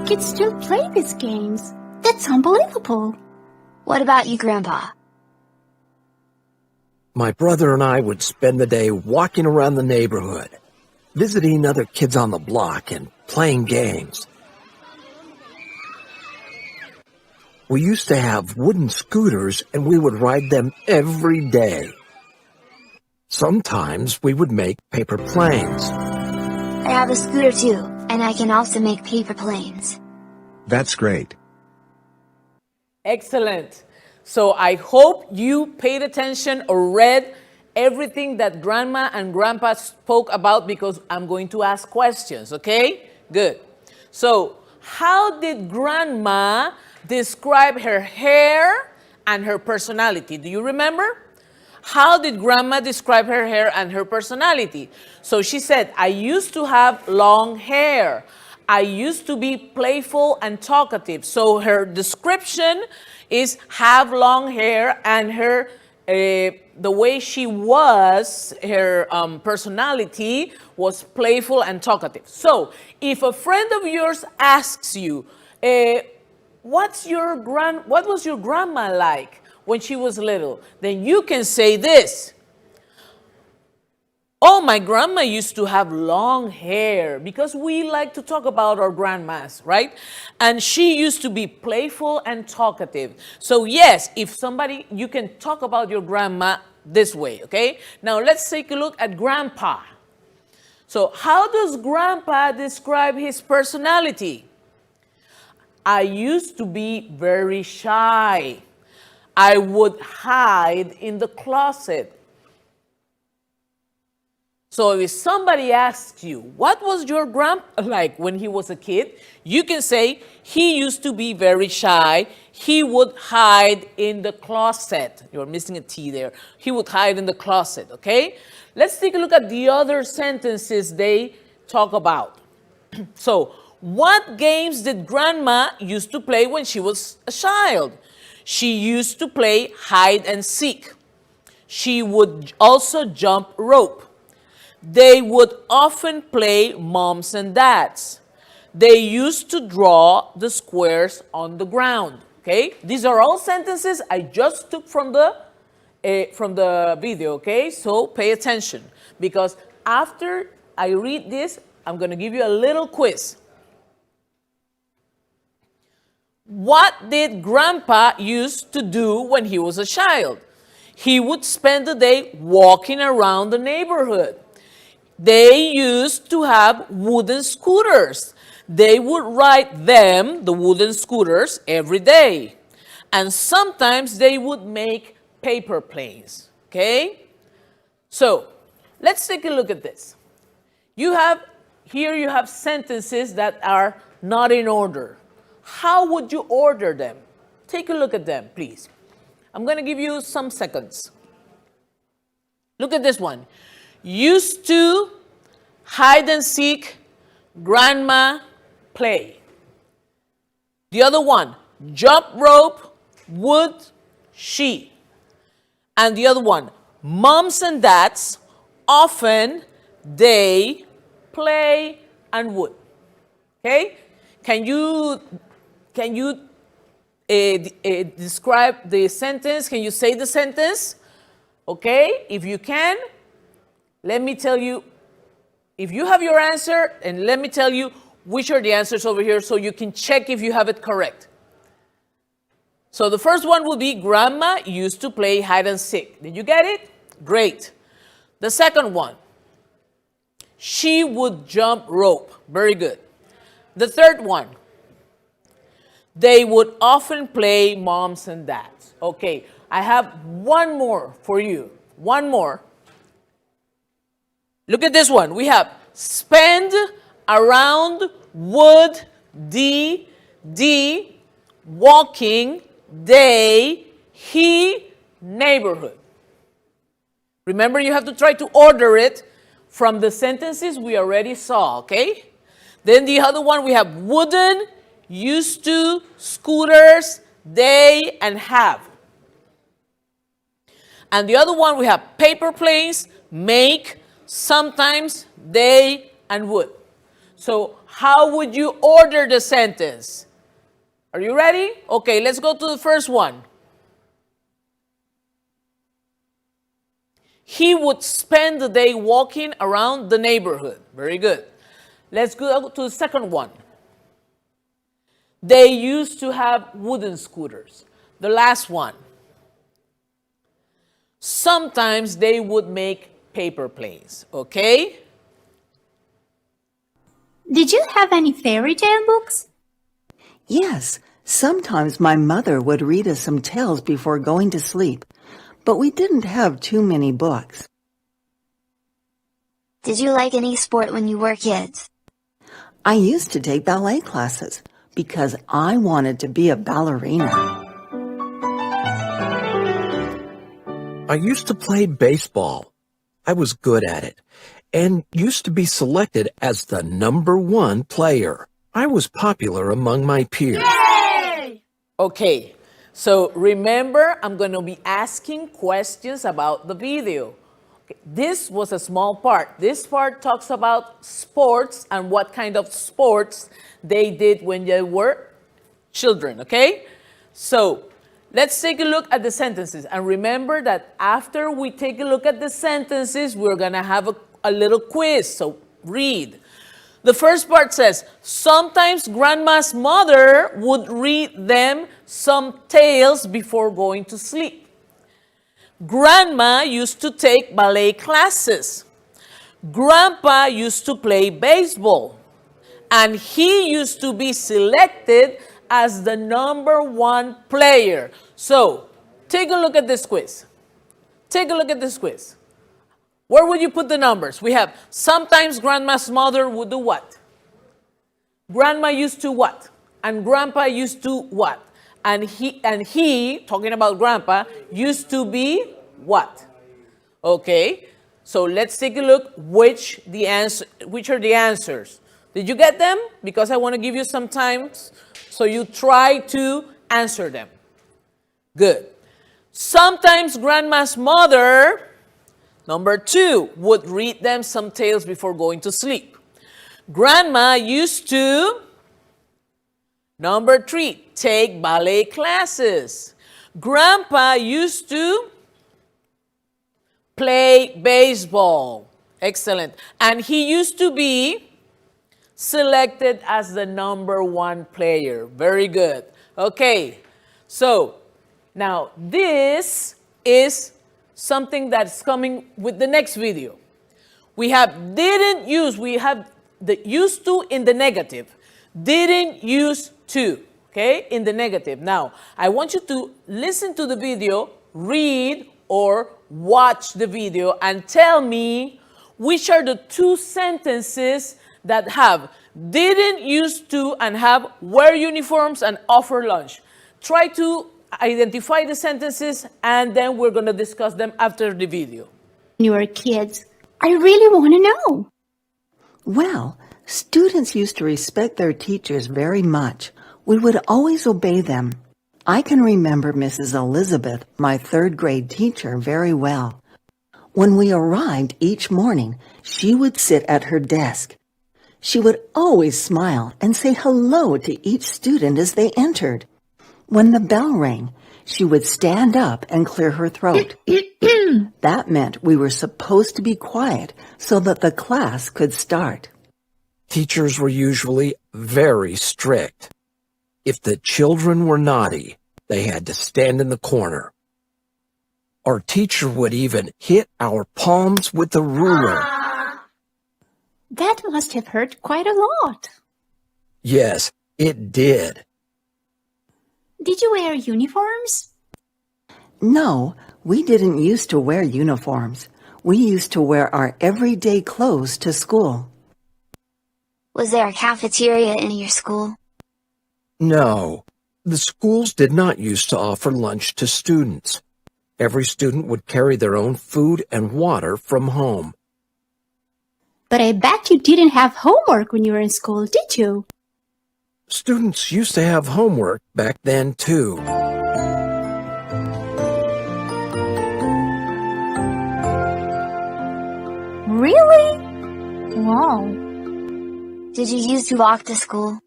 [SPEAKER 3] Kids still play these games. That's unbelievable.
[SPEAKER 6] What about you, Grandpa?
[SPEAKER 5] My brother and I would spend the day walking around the neighborhood, visiting other kids on the block and playing games. We used to have wooden scooters, and we would ride them every day. Sometimes we would make paper planes.
[SPEAKER 6] I have a scooter too, and I can also make paper planes.
[SPEAKER 7] That's great.
[SPEAKER 1] Excellent. So I hope you paid attention or read everything that Grandma and Grandpa spoke about, because I'm going to ask questions, okay? Good. So how did Grandma describe her hair and her personality? Do you remember? How did Grandma describe her hair and her personality? So she said, I used to have long hair. I used to be playful and talkative. So her description is have long hair, and her the way she was, her personality was playful and talkative. So if a friend of yours asks you, what was your grandma like when she was little? Then you can say this. Oh, my grandma used to have long hair, because we like to talk about our grandmas, right? And she used to be playful and talkative. So yes, if somebody, you can talk about your grandma this way, okay? Now let's take a look at grandpa. So how does grandpa describe his personality? I used to be very shy. I would hide in the closet. So if somebody asks you, what was your grandpa like when he was a kid? You can say, he used to be very shy. He would hide in the closet. You're missing a T there. He would hide in the closet, okay? Let's take a look at the other sentences they talk about. So, what games did grandma used to play when she was a child? She used to play hide and seek. She would also jump rope. They would often play moms and dads. They used to draw the squares on the ground. Okay, these are all sentences I just took from the video. Okay, so pay attention, because after I read this, I'm going to give you a little quiz. What did Grandpa used to do when he was a child? He would spend the day walking around the neighborhood. They used to have wooden scooters. They would ride them, the wooden scooters, every day. And sometimes they would make paper planes, okay? So, let's take a look at this. You have sentences that are not in order. How would you order them? Take a look at them, please. I'm going to give you some seconds. Look at this one. Used to, hide and seek, grandma, play. The other one, jump rope, would, she. And the other one, moms and dads, often, they, play, and would. Okay? Can you describe the sentence? Can you say the sentence? Okay, if you can, let me tell you, if you have your answer, and let me tell you which are the answers over here so you can check if you have it correct. So the first one will be grandma used to play hide and seek. Did you get it? Great. The second one, she would jump rope. Very good. The third one, they would often play moms and dads. Okay, I have one more for you. One more. Look at this one. We have spend, around, would, d, walking, they, he, neighborhood. Remember, you have to try to order it from the sentences we already saw, okay? Then the other one, we have wooden, used to, scooters, they, and have. And the other one, we have paper planes, make, sometimes, they, and would. So how would you order the sentence? Are you ready? Okay, let's go to the first one. He would spend the day walking around the neighborhood. Very good. Let's go to the second one. They used to have wooden scooters. The last one. Sometimes they would make paper planes. Okay?
[SPEAKER 3] Did you have any fairy tale books?
[SPEAKER 4] Yes, sometimes my mother would read us some tales before going to sleep, but we didn't have too many books.
[SPEAKER 6] Did you like any sport when you were kids?
[SPEAKER 4] I used to take ballet classes because I wanted to be a ballerina.
[SPEAKER 5] I used to play baseball. I was good at it and used to be selected as the #1 player. I was popular among my peers.
[SPEAKER 1] Yay! Okay, so remember, I'm going to be asking questions about the video. Okay, this was a small part. This part talks about sports and what kind of sports they did when they were children, okay? So let's take a look at the sentences. And remember that after we take a look at the sentences, we're going to have a little quiz. So read. The first part says, sometimes Grandma's mother would read them some tales before going to sleep. Grandma used to take ballet classes. Grandpa used to play baseball. And he used to be selected as the #1 player. So, take a look at this quiz. Take a look at this quiz. Where would you put the numbers? We have, sometimes Grandma's mother would do what? Grandma used to what? And Grandpa used to what? And he, talking about Grandpa, used to be what? Okay, so let's take a look which are the answers. Did you get them? Because I want to give you some time so you try to answer them. Good. Sometimes Grandma's mother, #2, would read them some tales before going to sleep. Grandma used to, #3, take ballet classes. Grandpa used to play baseball. Excellent. And he used to be selected as the #1 player. Very good. Okay, so now this is something that's coming with the next video. We have didn't use, we have the used to in the negative. Didn't use to, okay, in the negative. Now, I want you to listen to the video, read or watch the video and tell me which are the 2 sentences that have didn't used to and have wear uniforms and offer lunch. Try to identify the sentences and then we're going to discuss them after the video.
[SPEAKER 3] You were kids. I really want to know.
[SPEAKER 4] Well, students used to respect their teachers very much. We would always obey them. I can remember Mrs. Elizabeth, my 3rd grade teacher, very well. When we arrived each morning, she would sit at her desk. She would always smile and say hello to each student as they entered. When the bell rang, she would stand up and clear her throat. That meant we were supposed to be quiet so that the class could start.
[SPEAKER 5] Teachers were usually very strict. If the children were naughty, they had to stand in the corner. Our teacher would even hit our palms with a ruler.
[SPEAKER 3] That must have hurt quite a lot.
[SPEAKER 5] Yes, it did.
[SPEAKER 3] Did you wear uniforms?
[SPEAKER 4] No, we didn't used to wear uniforms. We used to wear our everyday clothes to school.
[SPEAKER 6] Was there a cafeteria in your school?
[SPEAKER 5] No, the schools did not used to offer lunch to students. Every student would carry their own food and water from home.
[SPEAKER 3] But I bet you didn't have homework when you were in school, did you?
[SPEAKER 5] Students used to have homework back then, too.
[SPEAKER 3] Really? Wow.
[SPEAKER 6] Did you used to walk to school?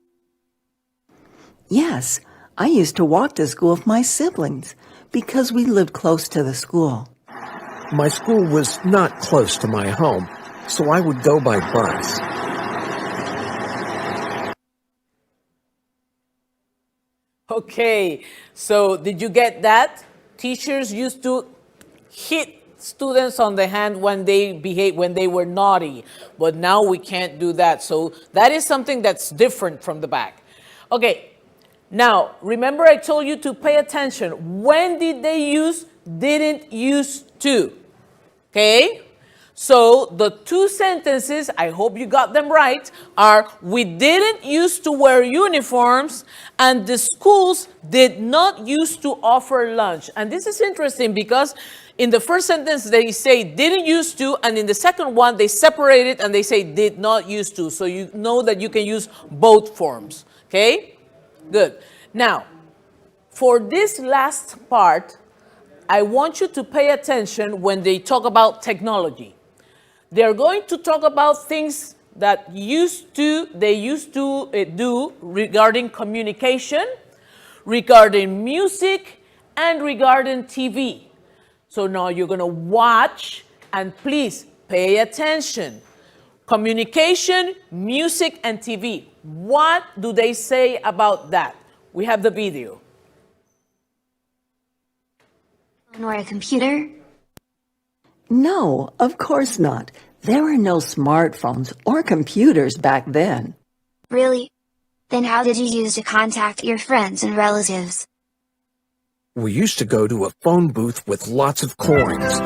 [SPEAKER 4] Yes, I used to walk to school with my siblings because we lived close to the school.
[SPEAKER 5] My school was not close to my home, so I would go by bus.
[SPEAKER 1] Okay, so did you get that? Teachers used to hit students on the hand when they were naughty, but now we can't do that. So that is something that's different from the back. Okay, now remember I told you to pay attention. When did they use didn't use to? Okay, so the 2 sentences, I hope you got them right, are we didn't used to wear uniforms and the schools did not used to offer lunch. And this is interesting because in the first sentence they say didn't used to, and in the second one they separate it and they say did not used to. So you know that you can use both forms. Okay, good. Now, for this last part, I want you to pay attention when they talk about technology. They're going to talk about things that they used to do regarding communication, regarding music, and regarding TV. So now you're going to watch and please pay attention. Communication, music, and TV. What do they say about that? We have the video.
[SPEAKER 6] Or a computer?
[SPEAKER 4] No, of course not. There were no smartphones or computers back then.
[SPEAKER 6] Really? Then how did you use to contact your friends and relatives?
[SPEAKER 5] We used to go to a phone booth with lots of coins.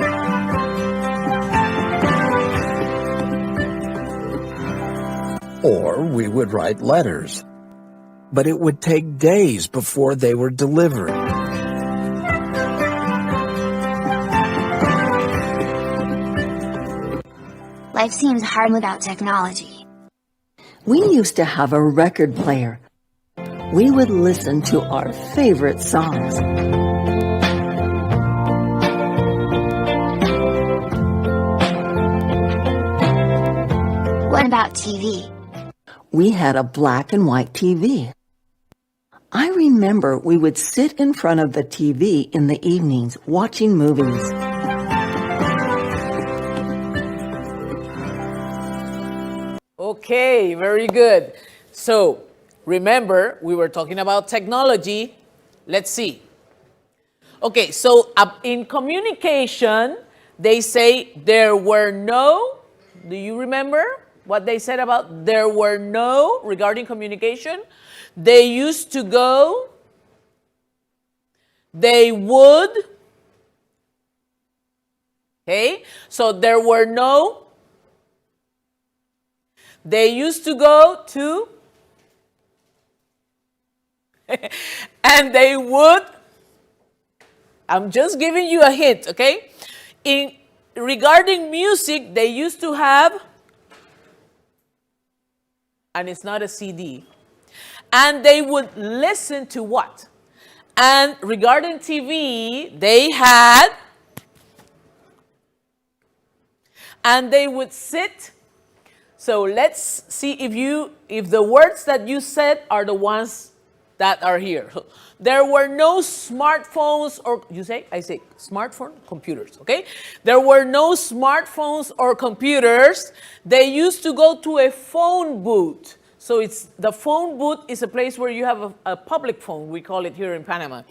[SPEAKER 5] Or we would write letters. But it would take days before they were delivered.
[SPEAKER 6] Life seems hard without technology.
[SPEAKER 4] We used to have a record player. We would listen to our favorite songs.
[SPEAKER 6] What about TV?
[SPEAKER 4] We had a black and white TV. I remember we would sit in front of the TV in the evenings watching movies.
[SPEAKER 1] Okay, very good. So, remember, we were talking about technology. Let's see. Okay, so in communication, they say there were no, do you remember what they said about there were no regarding communication? They used to go, they would, okay? So there were no, they used to go to, and they would, I'm just giving you a hint, okay? Regarding music, they used to have, and it's not a CD, and they would listen to what? And regarding TV, they had, and they would sit. So let's see if the words that you said are the ones that are here. There were no smartphones or, I say smartphone, computers, okay? There were no smartphones or computers. They used to go to a phone booth. So the phone booth is a place where you have a public phone. We call it here in Panama,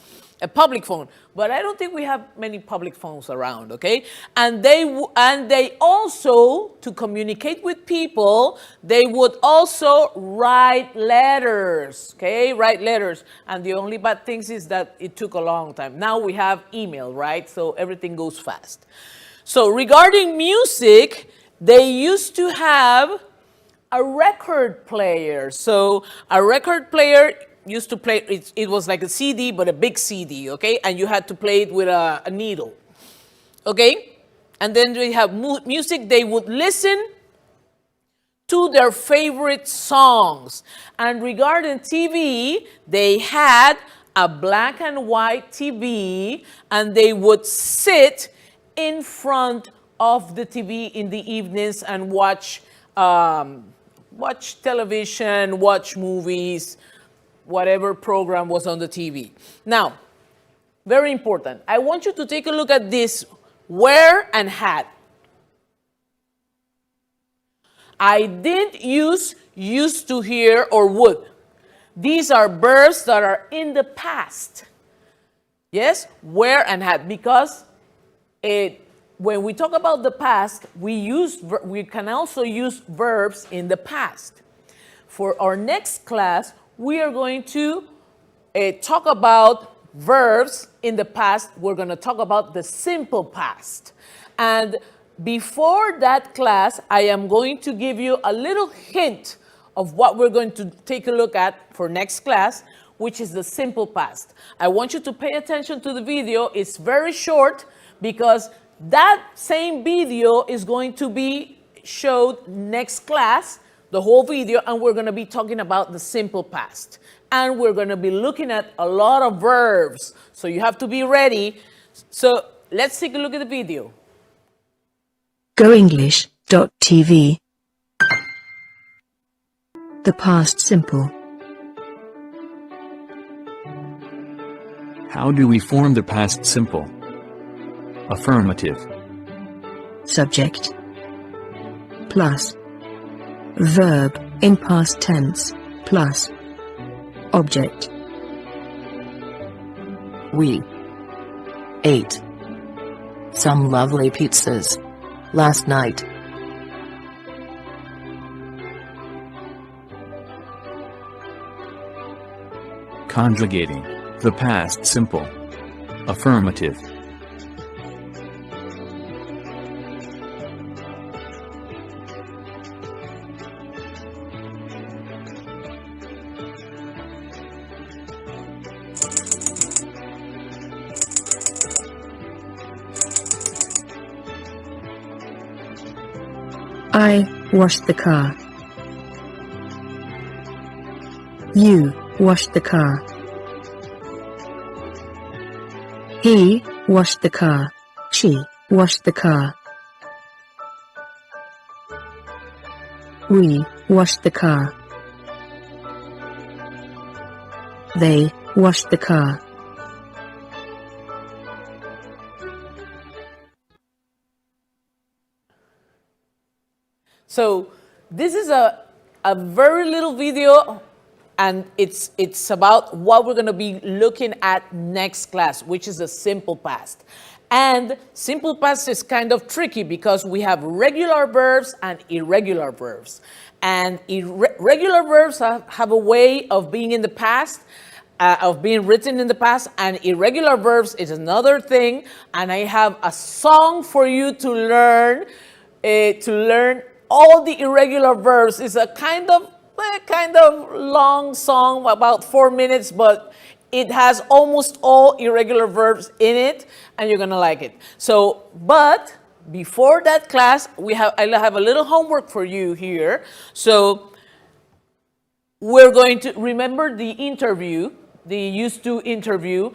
[SPEAKER 1] a public phone. But I don't think we have many public phones around, okay? And they also, to communicate with people, they would also write letters, okay? Write letters. And the only bad thing is that it took a long time. Now we have email, right? So everything goes fast. So regarding music, they used to have a record player. So a record player used to play, it was like a CD, but a big CD, okay? And you had to play it with a needle, okay? And then they have music, they would listen to their favorite songs. And regarding TV, they had a black and white TV, and they would sit in front of the TV in the evenings and watch television, watch movies, whatever program was on the TV. Now, very important. I want you to take a look at this, were and had. I didn't use used to here or would. These are verbs that are in the past. Yes, were and had, because when we talk about the past, we can also use verbs in the past. For our next class, we are going to talk about verbs in the past. We're going to talk about the simple past. And before that class, I am going to give you a little hint of what we're going to take a look at for next class, which is the simple past. I want you to pay attention to the video. It's very short because that same video is going to be showed next class, the whole video, and we're going to be talking about the simple past. And we're going to be looking at a lot of verbs. So you have to be ready. So let's take a look at the video.
[SPEAKER 7] GoEnglish.tv. The past simple. How do we form the past simple? Affirmative.
[SPEAKER 8] Subject plus verb in past tense plus object.
[SPEAKER 4] We ate some lovely pizzas last night.
[SPEAKER 7] Conjugating the past simple. Affirmative.
[SPEAKER 8] I washed the car. You washed the car. He washed the car. She washed the car. We washed the car. They washed the car.
[SPEAKER 1] So this is a very little video, and it's about what we're going to be looking at next class, which is the simple past. And simple past is kind of tricky because we have regular verbs and irregular verbs. And regular verbs have a way of being in the past, of being written in the past, and irregular verbs is another thing. And I have a song for you to learn all the irregular verbs. It's a kind of long song, about 4 minutes, but it has almost all irregular verbs in it, and you're gonna like it. So, but before that class, I have a little homework for you here. So we're going to remember the interview, the used to interview.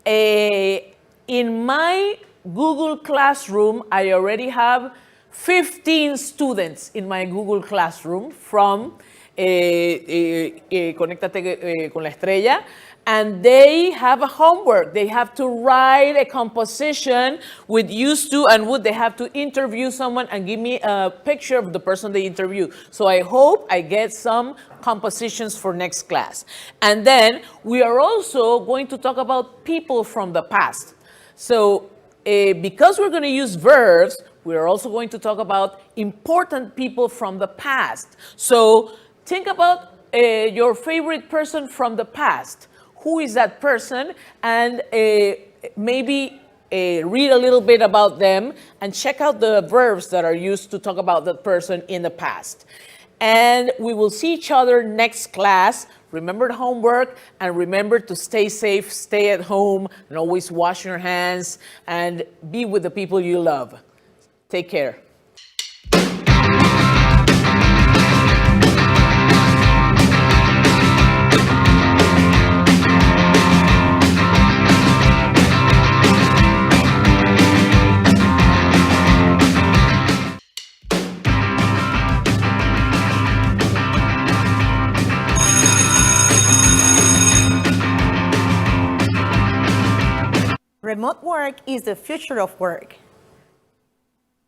[SPEAKER 1] In my Google Classroom, I already have 15 students in my Google Classroom from Conéctate con la Estrella, and they have a homework. They have to write a composition with used to and would. They have to interview someone and give me a picture of the person they interview. So I hope I get some compositions for next class. And then we are also going to talk about people from the past. So because we're going to use verbs, we're also going to talk about important people from the past. So think about your favorite person from the past. Who is that person? And maybe read a little bit about them and check out the verbs that are used to talk about that person in the past. And we will see each other next class. Remember the homework, and remember to stay safe, stay at home, and always wash your hands and be with the people you love. Take care.
[SPEAKER 9] Remote work is the future of work.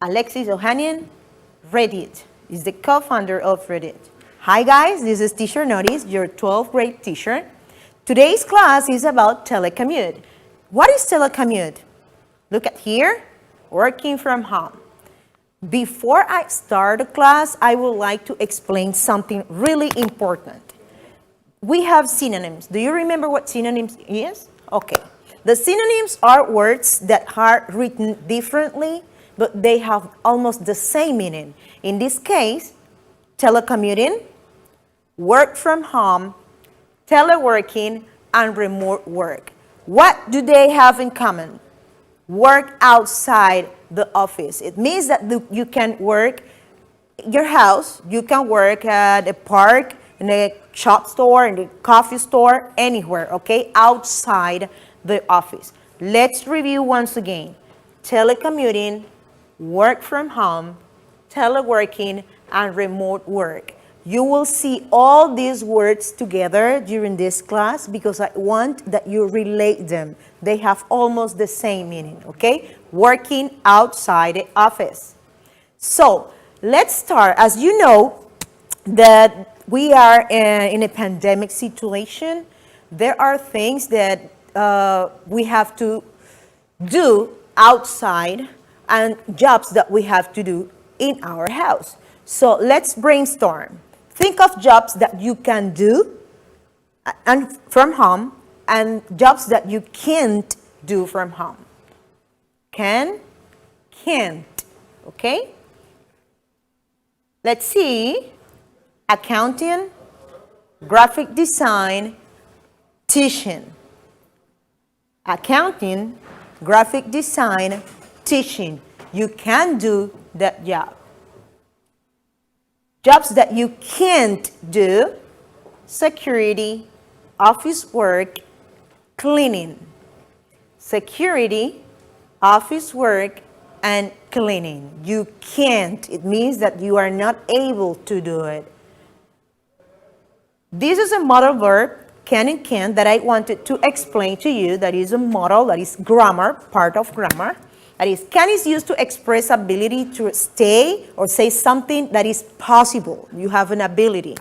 [SPEAKER 9] Alexis Ohanian, Reddit, is the co-founder of Reddit. Hi guys, this is Teacher Notice, your 12th grade teacher. Today's class is about telecommute. What is telecommute? Look at here, working from home. Before I start the class, I would like to explain something really important. We have synonyms. Do you remember what synonyms is? Okay. The synonyms are words that are written differently, but they have almost the same meaning. In this case, telecommuting, work from home, teleworking, and remote work. What do they have in common? Work outside the office. It means that you can work in your house, you can work at a park, in a shop store, in a coffee store, anywhere, okay? Outside the office. Let's review once again. Telecommuting, work from home, teleworking, and remote work. You will see all these words together during this class because I want that you relate them. They have almost the same meaning, okay? Working outside the office. So let's start. As you know, that we are in a pandemic situation. There are things that we have to do outside and jobs that we have to do in our house. So let's brainstorm. Think of jobs that you can do and from home and jobs that you can't do from home. Can, can't, okay? Let's see. Accounting, graphic design, teaching. Accounting, graphic design, teaching. You can do that job. Jobs that you can't do: security, office work, cleaning. Security, office work, and cleaning. You can't. It means that you are not able to do it. This is a modal verb, can and can't, that I wanted to explain to you. That is a modal, that is grammar, part of grammar. That is, can is used to express ability to stay or say something that is possible. You have an ability.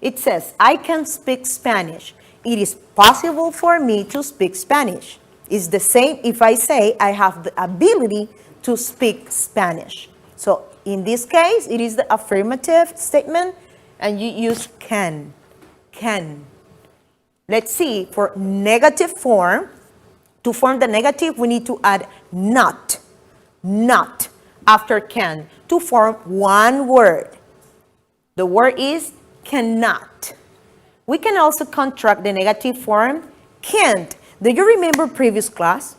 [SPEAKER 9] It says, I can speak Spanish. It is possible for me to speak Spanish. It's the same if I say I have the ability to speak Spanish. So in this case, it is the affirmative statement, and you use can. Can. Let's see, for negative form, to form the negative, we need to add not. Not after can to form one word. The word is cannot. We can also contract the negative form can't. Do you remember previous class?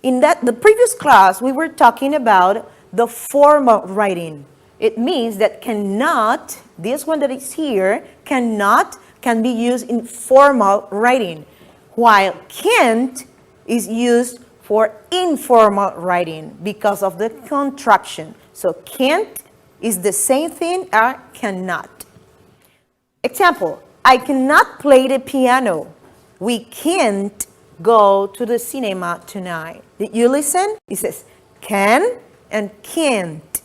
[SPEAKER 9] In the previous class, we were talking about the formal writing. It means that cannot, this one that is here, cannot, can be used in formal writing, while can't is used for informal writing because of the contraction. So can't is the same thing as cannot. Example, I cannot play the piano. We can't go to the cinema tonight. Did you listen? It says can and can't.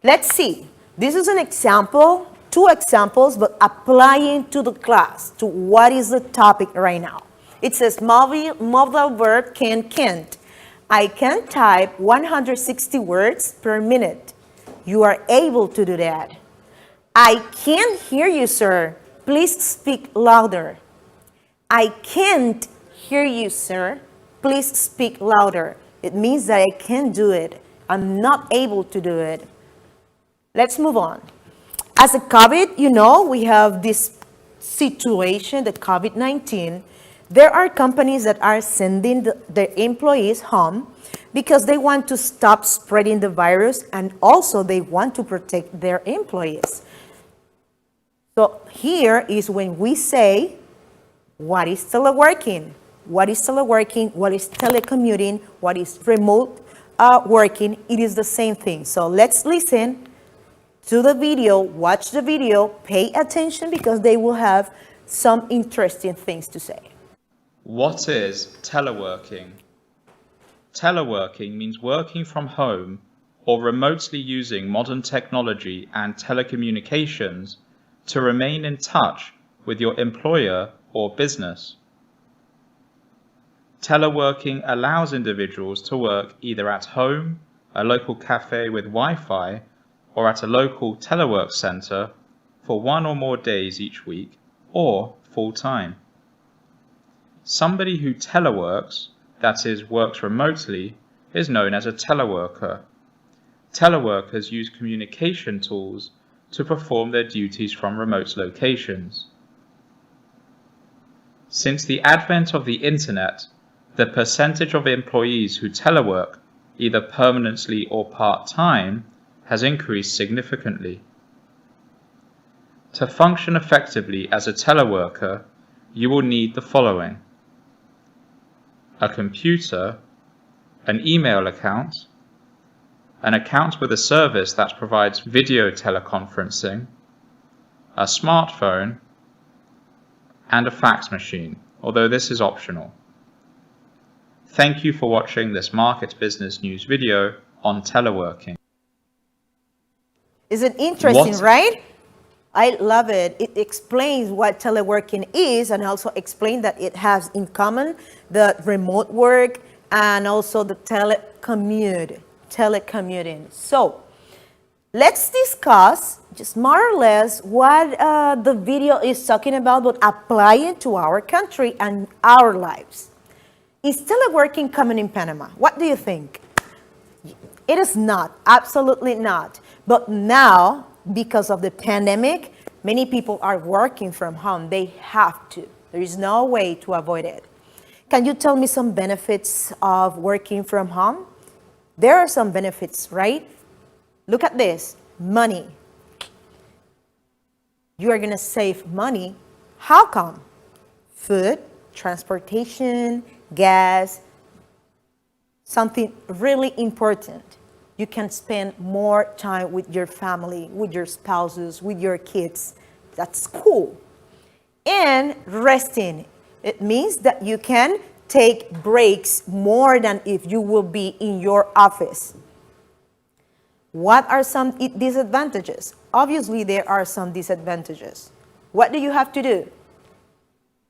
[SPEAKER 9] Let's see. This is an example, two examples, but applying to the class, to what is the topic right now. It says modal verb can, can't. I can type 160 words per minute. You are able to do that. I can't hear you, sir. Please speak louder. I can't hear you, sir. Please speak louder. It means that I can't do it. I'm not able to do it. Let's move on. As a COVID, you know, we have this situation, the COVID-19. There are companies that are sending their employees home because they want to stop spreading the virus, and also they want to protect their employees. So here is when we say, what is teleworking? What is teleworking? What is telecommuting? What is remote working? It is the same thing. So let's listen to the video, watch the video, pay attention because they will have some interesting things to say.
[SPEAKER 10] What is teleworking? Teleworking means working from home or remotely using modern technology and telecommunications to remain in touch with your employer or business. Teleworking allows individuals to work either at home, a local cafe with Wi-Fi, or at a local telework center for 1 or more days each week, or full-time. Somebody who teleworks, that is, works remotely, is known as a teleworker. Teleworkers use communication tools to perform their duties from remote locations. Since the advent of the internet, the percentage of employees who telework, either permanently or part-time, has increased significantly. To function effectively as a teleworker, you will need the following: a computer, an email account, an account with a service that provides video teleconferencing, a smartphone, and a fax machine, although this is optional. Thank you for watching this Market Business News video on teleworking.
[SPEAKER 9] Is it interesting, right? I love it. It explains what teleworking is and also explains that it has in common the remote work and also the telecommuting. So let's discuss just more or less what the video is talking about, but apply it to our country and our lives. Is teleworking common in Panama? What do you think? It is not, absolutely not. But now, because of the pandemic, many people are working from home. They have to. There is no way to avoid it. Can you tell me some benefits of working from home? There are some benefits, right? Look at this, money. You are gonna save money. How come? Food, transportation, gas, something really important. You can spend more time with your family, with your spouses, with your kids. That's cool. And resting. It means that you can take breaks more than if you will be in your office. What are some disadvantages? Obviously, there are some disadvantages. What do you have to do?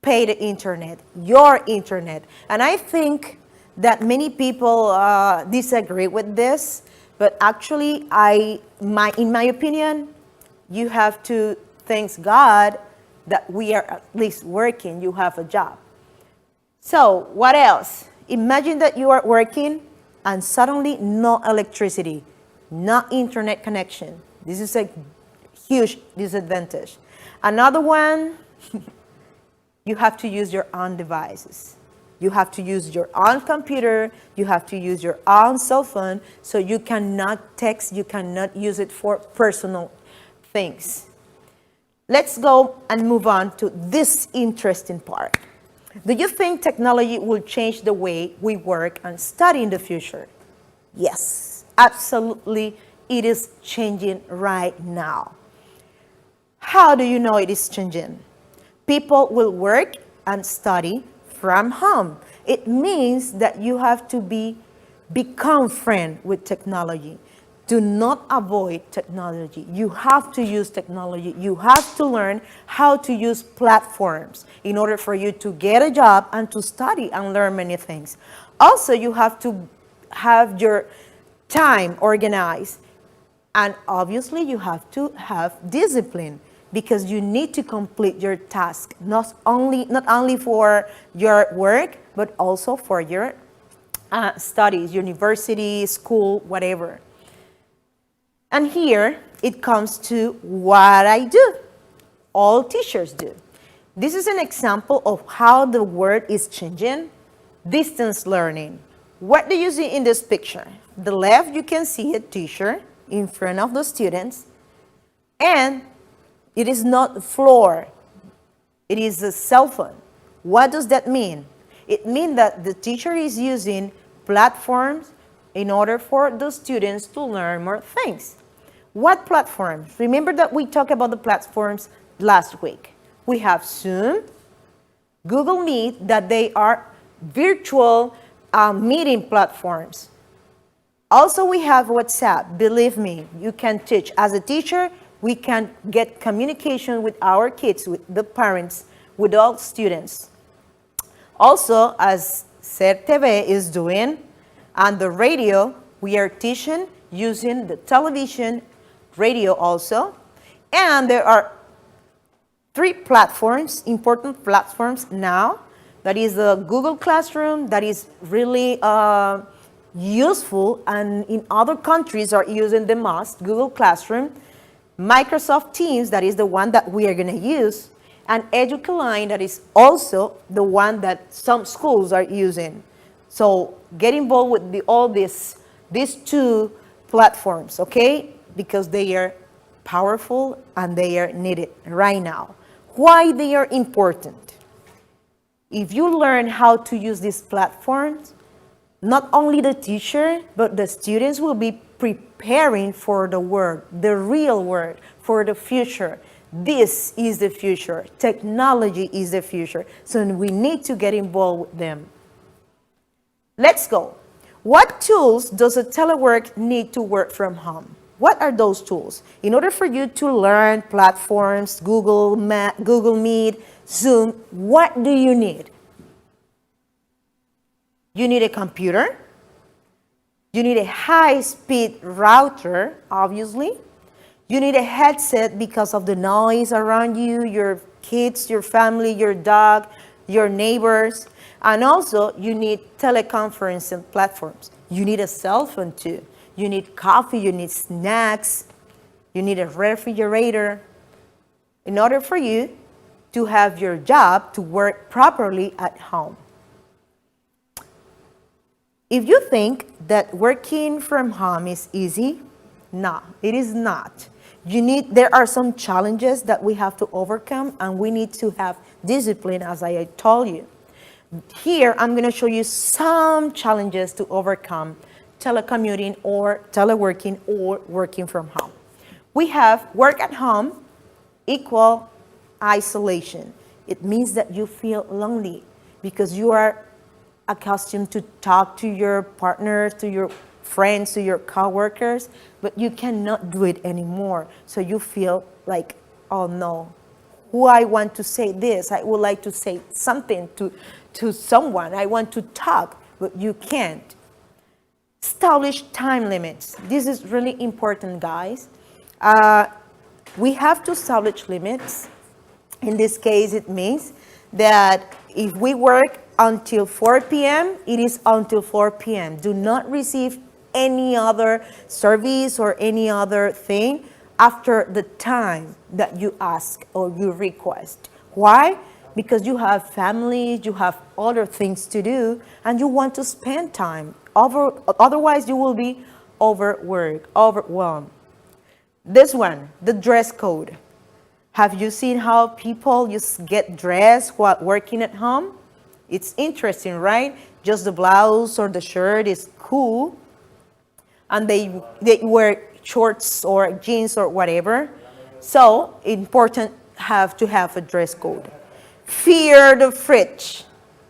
[SPEAKER 9] Pay the internet, your internet. And I think that many people disagree with this. But actually, in my opinion, you have to thank God that we are at least working, you have a job. So what else? Imagine that you are working and suddenly no electricity, no internet connection. This is a huge disadvantage. Another one, you have to use your own devices. You have to use your own computer, you have to use your own cell phone, so you cannot text, you cannot use it for personal things. Let's go and move on to this interesting part. Do you think technology will change the way we work and study in the future? Yes, absolutely, it is changing right now. How do you know it is changing? People will work and study from home. It means that you have to become friend with technology. Do not avoid technology. You have to use technology. You have to learn how to use platforms in order for you to get a job and to study and learn many things. Also, you have to have your time organized. And obviously, you have to have discipline, because you need to complete your task, not only for your work, but also for your studies, university, school, whatever. And here it comes to what I do. All teachers do. This is an example of how the world is changing. Distance learning. What do you see in this picture? The left, you can see a teacher in front of the students, and it is not floor, it is a cell phone. What does that mean? It means that the teacher is using platforms in order for the students to learn more things. What platforms? Remember that we talked about the platforms last week. We have Zoom, Google Meet, that they are virtual meeting platforms. Also, we have WhatsApp. Believe me, you can teach. As a teacher, we can get communication with our kids, with the parents, with all students. Also, as CERTV is doing, on the radio, we are teaching using the television, radio also. And there are 3 platforms, important platforms now. That is the Google Classroom, that is really useful, and in other countries are using the most, Google Classroom. Microsoft Teams, that is the one that we are going to use, and Educaline, that is also the one that some schools are using. So get involved with all these 2 platforms, okay? Because they are powerful and they are needed right now. Why they are important? If you learn how to use these platforms, not only the teacher, but the students will be preparing for the world, the real world, for the future. This is the future. Technology is the future. So we need to get involved with them. Let's go. What tools does a telework need to work from home? What are those tools? In order for you to learn platforms, Google Meet, Zoom, what do you need? You need a computer. You need a high-speed router, obviously. You need a headset because of the noise around you, your kids, your family, your dog, your neighbors. And also, you need teleconferencing platforms. You need a cell phone too. You need coffee, you need snacks, you need a refrigerator. In order for you to have your job to work properly at home. If you think that working from home is easy, no, it is not. There are some challenges that we have to overcome, and we need to have discipline, as I told you. Here, I'm going to show you some challenges to overcome telecommuting or teleworking or working from home. We have work at home equal isolation. It means that you feel lonely because you are accustomed to talk to your partners, to your friends, to your coworkers, but you cannot do it anymore. So you feel like, oh no, who I want to say this? I would like to say something to someone. I want to talk, but you can't. Establish time limits. This is really important, guys. We have to establish limits. In this case, it means that if we work until 4 p.m., it is until 4 p.m. Do not receive any other service or any other thing after the time that you ask or you request. Why? Because you have family, you have other things to do, and you want to spend time. Otherwise, you will be overworked, overwhelmed. This one, the dress code. Have you seen how people just get dressed while working at home? It's interesting, right? Just the blouse or the shirt is cool, and they wear shorts or jeans or whatever. So important to have a dress code. Fear the fridge.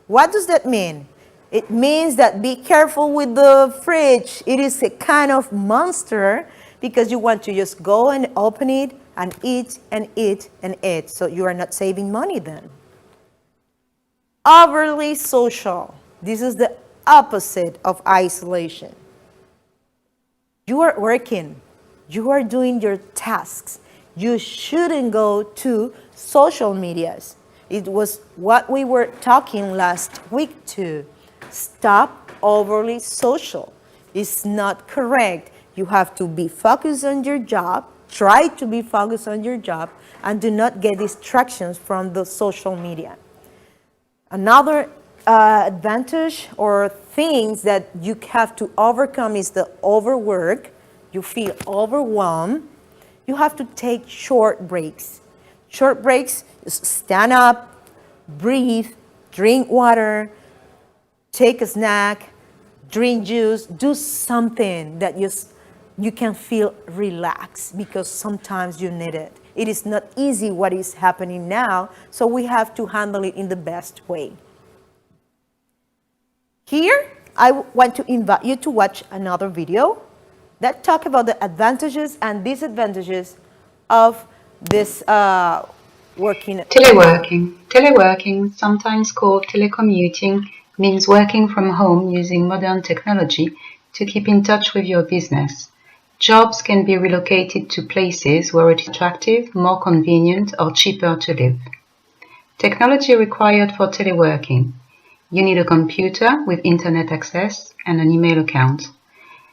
[SPEAKER 9] What does that mean? It means that be careful with the fridge. It is a kind of monster because you want to just go and open it and eat and eat and eat. So you are not saving money then. Overly social. This is the opposite of isolation. You are working. You are doing your tasks. You shouldn't go to social medias. It was what we were talking last week too. Stop overly social. It's not correct. You have to be focused on your job. Try to be focused on your job and do not get distractions from the social media. Another advantage or things that you have to overcome is the overwork. You feel overwhelmed. You have to take short breaks. Short breaks, just stand up, breathe, drink water, take a snack, drink juice, do something that you can feel relaxed because sometimes you need it. It is not easy what is happening now, so we have to handle it in the best way. Here, I want to invite you to watch another video that talks about the advantages and disadvantages of this working.
[SPEAKER 11] Teleworking. Teleworking, sometimes called telecommuting, means working from home using modern technology to keep in touch with your business. Jobs can be relocated to places where it is attractive, more convenient, or cheaper to live. Technology required for teleworking. You need a computer with internet access and an email account.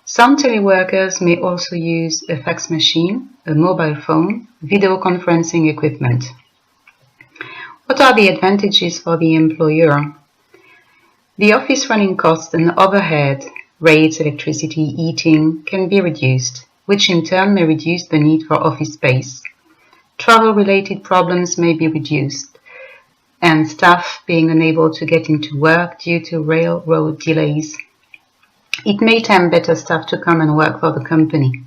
[SPEAKER 11] Some teleworkers may also use a fax machine, a mobile phone, video conferencing equipment. What are the advantages for the employer? The office running costs and overhead, rates, electricity, heating, can be reduced, which in turn may reduce the need for office space. Travel-related problems may be reduced, and staff being unable to get into work due to railroad delays. It may tempt better staff to come and work for the company.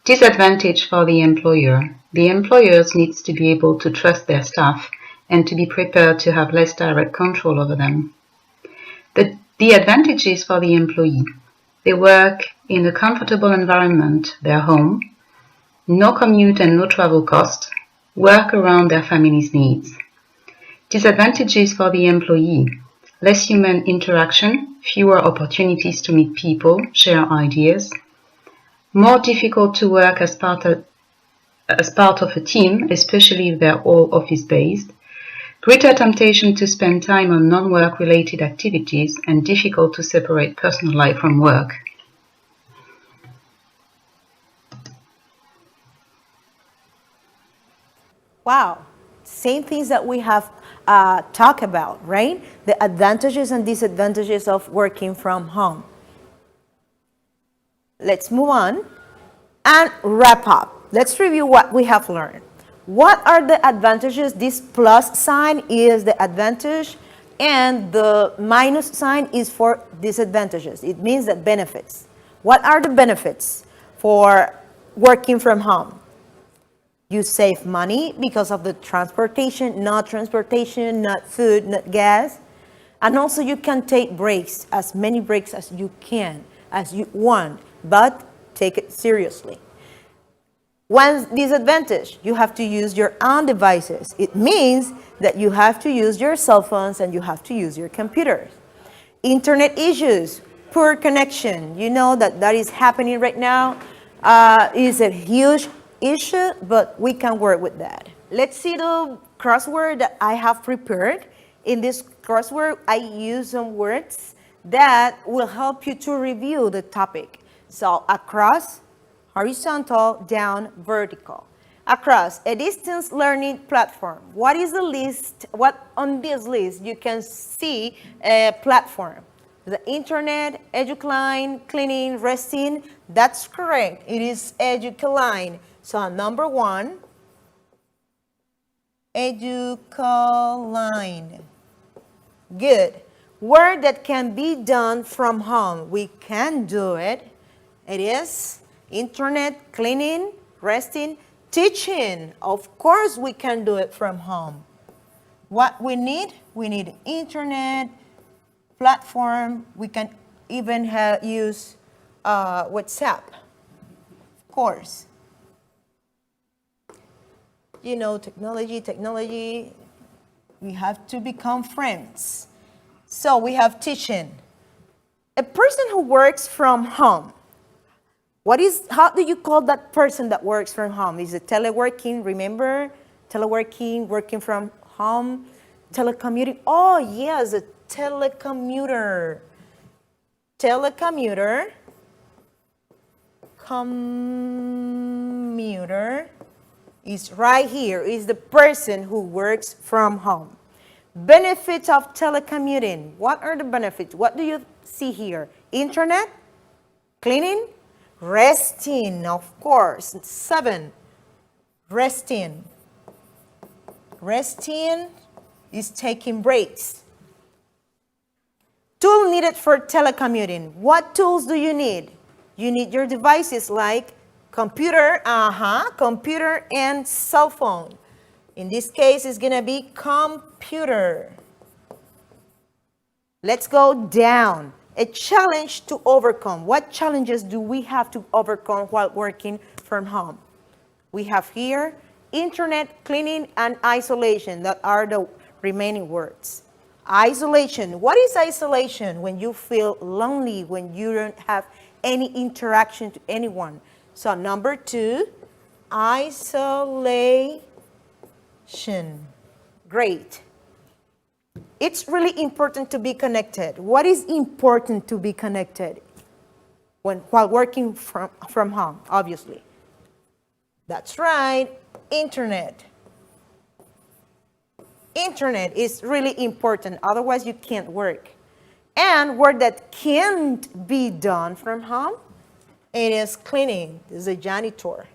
[SPEAKER 11] Disadvantage for the employer. The employers needs to be able to trust their staff and to be prepared to have less direct control over them. The advantages for the employee. They work in a comfortable environment, their home, no commute and no travel cost, work around their family's needs. Disadvantages for the employee. Less human interaction, fewer opportunities to meet people, share ideas, more difficult to work as part of a team, especially if they're all office-based, greater temptation to spend time on non-work related activities, and difficult to separate personal life from work.
[SPEAKER 9] Wow, same things that we have talked about, right? The advantages and disadvantages of working from home. Let's move on and wrap up. Let's review what we have learned. What are the advantages? This plus sign is the advantage and the minus sign is for disadvantages. It means the benefits. What are the benefits for working from home? You save money because of the transportation, not food, not gas. And also you can take breaks, as many breaks as you can, as you want, but take it seriously. One disadvantage, you have to use your own devices. It means that you have to use your cell phones and you have to use your computers. Internet issues, poor connection. You know that is happening right now. Is a huge issue, but we can work with that. Let's see the crossword that I have prepared. In this crossword, I use some words that will help you to review the topic. So across, horizontal, down, vertical. Across, a distance learning platform. What is the list? What on this list you can see a platform? The internet, EduCline, cleaning, resting. That's correct. It is EduCline. So number one, EduCline. Good. Work that can be done from home. We can do it. It is internet, cleaning, resting, teaching. Of course we can do it from home. What we need internet, platform. We can even use WhatsApp, of course. You know, technology, we have to become friends. So we have teaching. A person who works from home, how do you call that person that works from home? Is it teleworking, remember? Teleworking, working from home, telecommuting. Oh yes, a telecommuter. Telecommuter, commuter is right here, is the person who works from home. Benefits of telecommuting. What are the benefits? What do you see here? Internet, cleaning, resting, of course. 7, resting. Resting is taking breaks. Tool needed for telecommuting. What tools do you need? You need your devices like computer, computer and cell phone. In this case, it's gonna be computer. Let's go down. A challenge to overcome. What challenges do we have to overcome while working from home? We have here internet, cleaning, and isolation. That are the remaining words. Isolation. What is isolation? When you feel lonely, when you don't have any interaction to anyone. So number 2, isolation. Great. It's really important to be connected. What is important to be connected while working from home, obviously? That's right, internet. Internet is really important, otherwise you can't work. And work that can't be done from home, it is cleaning. This is a janitor.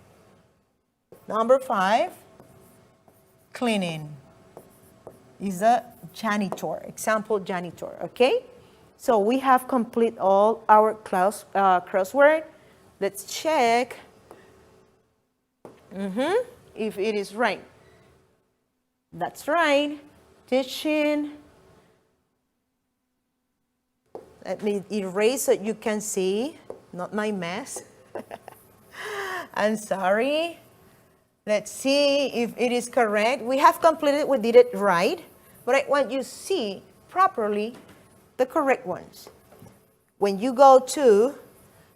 [SPEAKER 9] Number 5, cleaning is a janitor, example janitor, okay? So we have complete all our crossword. Let's check If it is right. That's right. Teaching. Let me erase so you can see, not my mess. I'm sorry. Let's see if it is correct. We have completed, we did it right, but I want you to see properly the correct ones. When you go to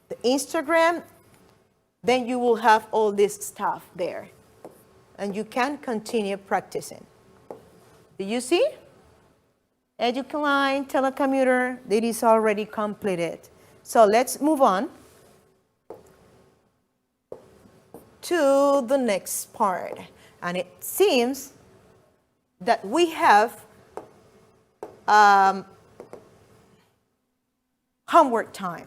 [SPEAKER 9] the Instagram, then you will have all this stuff there. And you can continue practicing. Do you see? EduCline, telecommuter, that is already completed. So let's move on to the next part. And it seems that we have homework time.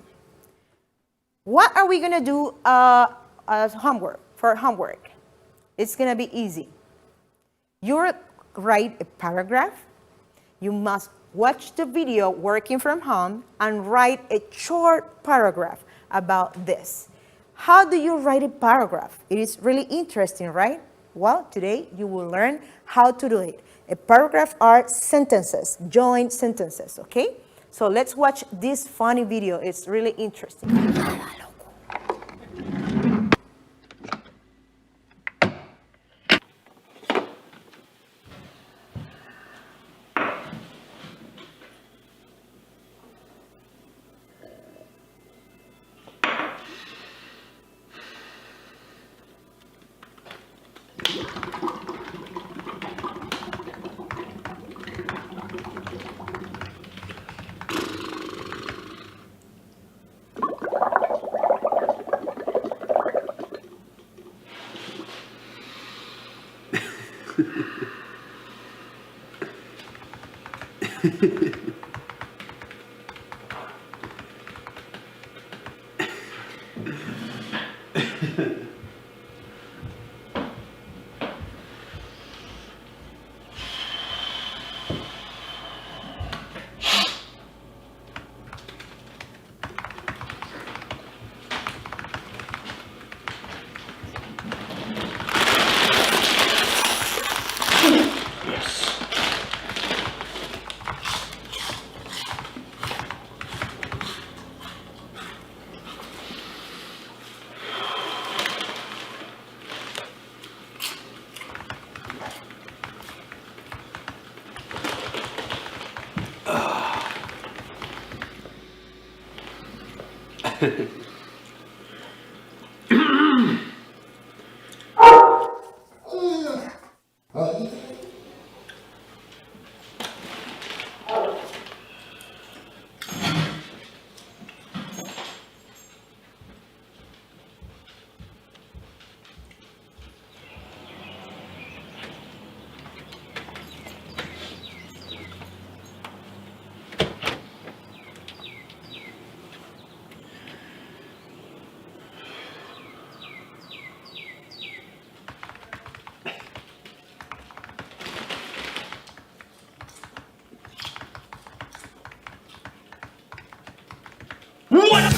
[SPEAKER 9] What are we going to do as homework, for homework? It's going to be easy. You write a paragraph. You must watch the video working from home and write a short paragraph about this. How do you write a paragraph? It is really interesting, right? Well, today you will learn how to do it. A paragraph are sentences, joined sentences, okay? So let's watch this funny video. It's really interesting.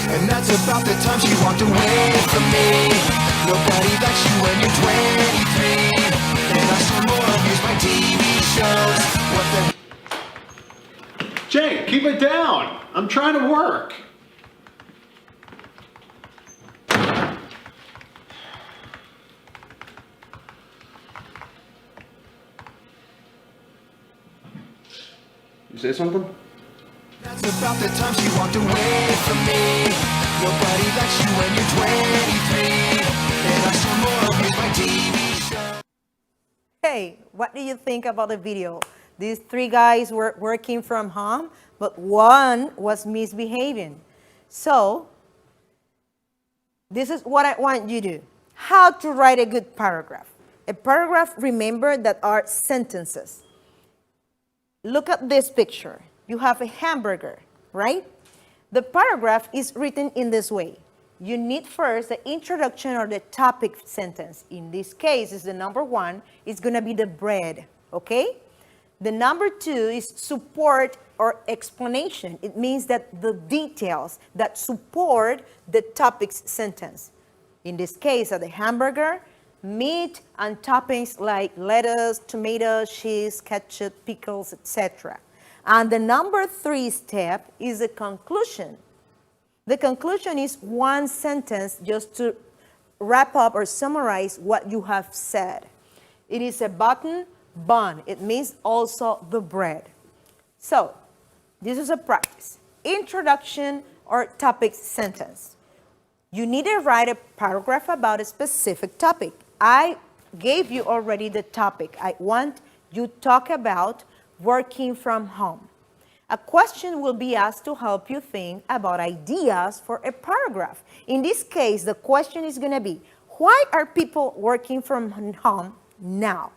[SPEAKER 12] And that's about the time she walked away from me. Nobody likes you when you're 23. And I saw more of use my TV shows. What the...
[SPEAKER 13] Jake, keep it down. I'm trying to work. You say something?
[SPEAKER 12] That's about the time she walked away from me. Nobody likes you when you're 23. And I saw more of use my TV shows.
[SPEAKER 9] Hey, what do you think about the video? These three guys were working from home, but one was misbehaving. So, this is what I want you to do. How to write a good paragraph. A paragraph, remember, that are sentences. Look at this picture. You have a hamburger, right? The paragraph is written in this way. You need first the introduction or the topic sentence. In this case, is the number one. It's going to be the bread, okay? The number two is support or explanation. It means that the details that support the topic's sentence. In this case, the hamburger, meat and toppings like lettuce, tomatoes, cheese, ketchup, pickles, etc. And the number 3 step is the conclusion. The conclusion is one sentence just to wrap up or summarize what you have said. It is a button bun. It means also the bread. So, this is a practice. Introduction or topic sentence. You need to write a paragraph about a specific topic. I gave you already the topic. I want you to talk about working from home. A question will be asked to help you think about ideas for a paragraph. In this case, the question is going to be, why are people working from home now?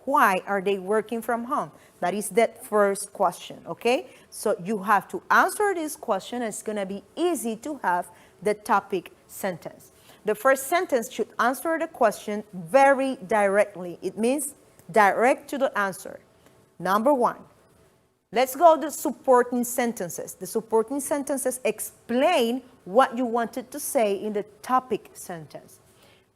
[SPEAKER 9] Why are they working from home? That is that first question, okay? So you have to answer this question. It's going to be easy to have the topic sentence. The first sentence should answer the question very directly. It means direct to the answer. Number 1. Let's go to supporting sentences. The supporting sentences explain what you wanted to say in the topic sentence.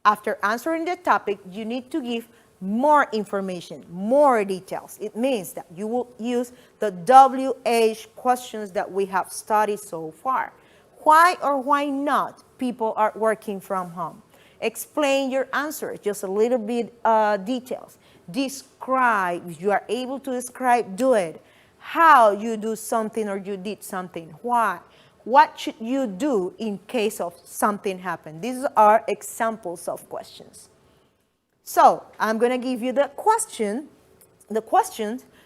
[SPEAKER 9] After answering the topic, you need to give more information, more details. It means that you will use the WH questions that we have studied so far. Why or why not people are working from home? Explain your answer, just a little bit details. Describe, if you are able to describe, do it. How you do something or you did something. Why? What should you do in case of something happened? These are examples of questions. So I'm going to give you the questions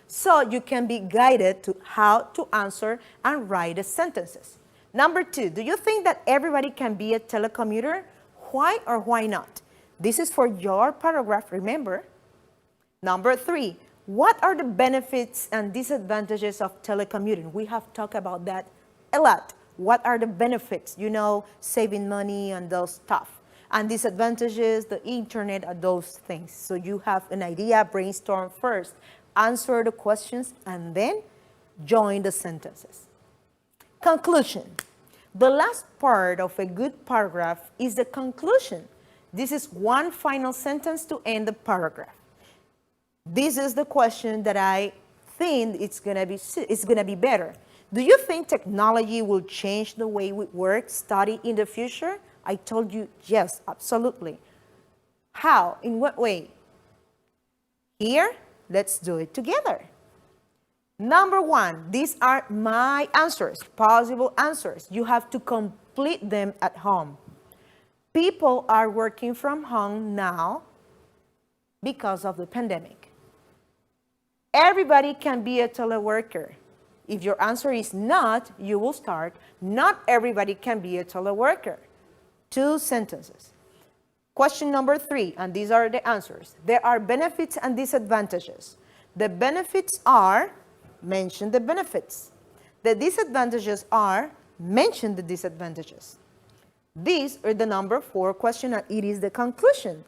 [SPEAKER 9] so you can be guided to how to answer and write the sentences. Number 2, do you think that everybody can be a telecommuter? Why or why not? This is for your paragraph, remember. Number 3, what are the benefits and disadvantages of telecommuting? We have talked about that a lot. What are the benefits? You know, saving money and those stuff. And disadvantages, the internet, and those things. So you have an idea, brainstorm first, answer the questions, and then join the sentences. Conclusion. The last part of a good paragraph is the conclusion. This is one final sentence to end the paragraph. This is the question that I think it's gonna be better. Do you think technology will change the way we work, study in the future? I told you yes, absolutely. How? In what way? Here, let's do it together. Number 1, these are my answers, possible answers. You have to complete them at home. People are working from home now because of the pandemic. Everybody can be a teleworker. If your answer is not, you will start, not everybody can be a teleworker. 2 sentences. Question number 3, and these are the answers. There are benefits and disadvantages. The benefits are, mention the benefits. The disadvantages are, mention the disadvantages. These are the number 4 question, and it is the conclusion.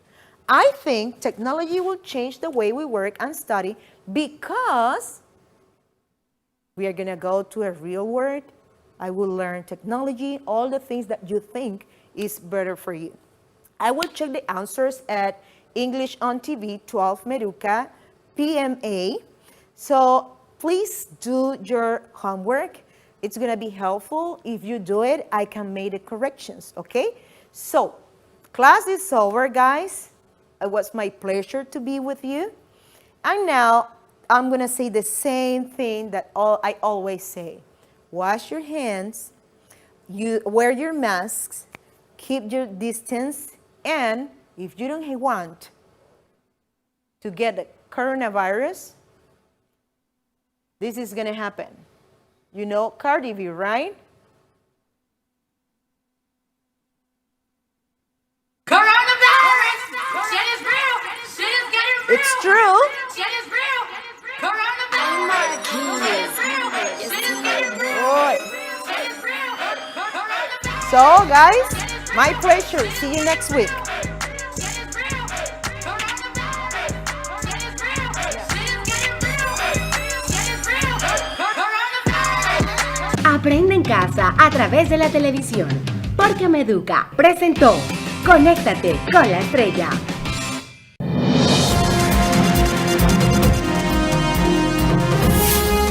[SPEAKER 9] I think technology will change the way we work and study because we are going to go to a real world. I will learn technology, all the things that you think is better for you. I will check the answers at English on TV, 12 Meduca, PMA. So please do your homework. It's going to be helpful. If you do it, I can make the corrections, okay? So class is over, guys. It was my pleasure to be with you. And now I'm going to say the same thing that I always say. Wash your hands, you wear your masks, keep your distance, and if you don't want to get the coronavirus, this is going to happen. You know Cardi B, right?
[SPEAKER 12] Coronavirus! Shit is real! Shit is getting real!
[SPEAKER 9] It's true.
[SPEAKER 12] Shit is real! Coronavirus! Shit is real! Shit is getting real!
[SPEAKER 9] Boy.
[SPEAKER 12] Shit is real! Coronavirus!
[SPEAKER 9] So, guys, my pleasure. See you next week.
[SPEAKER 14] Aprende en casa a través de la televisión. Porque Meduca presentó Conéctate con la Estrella.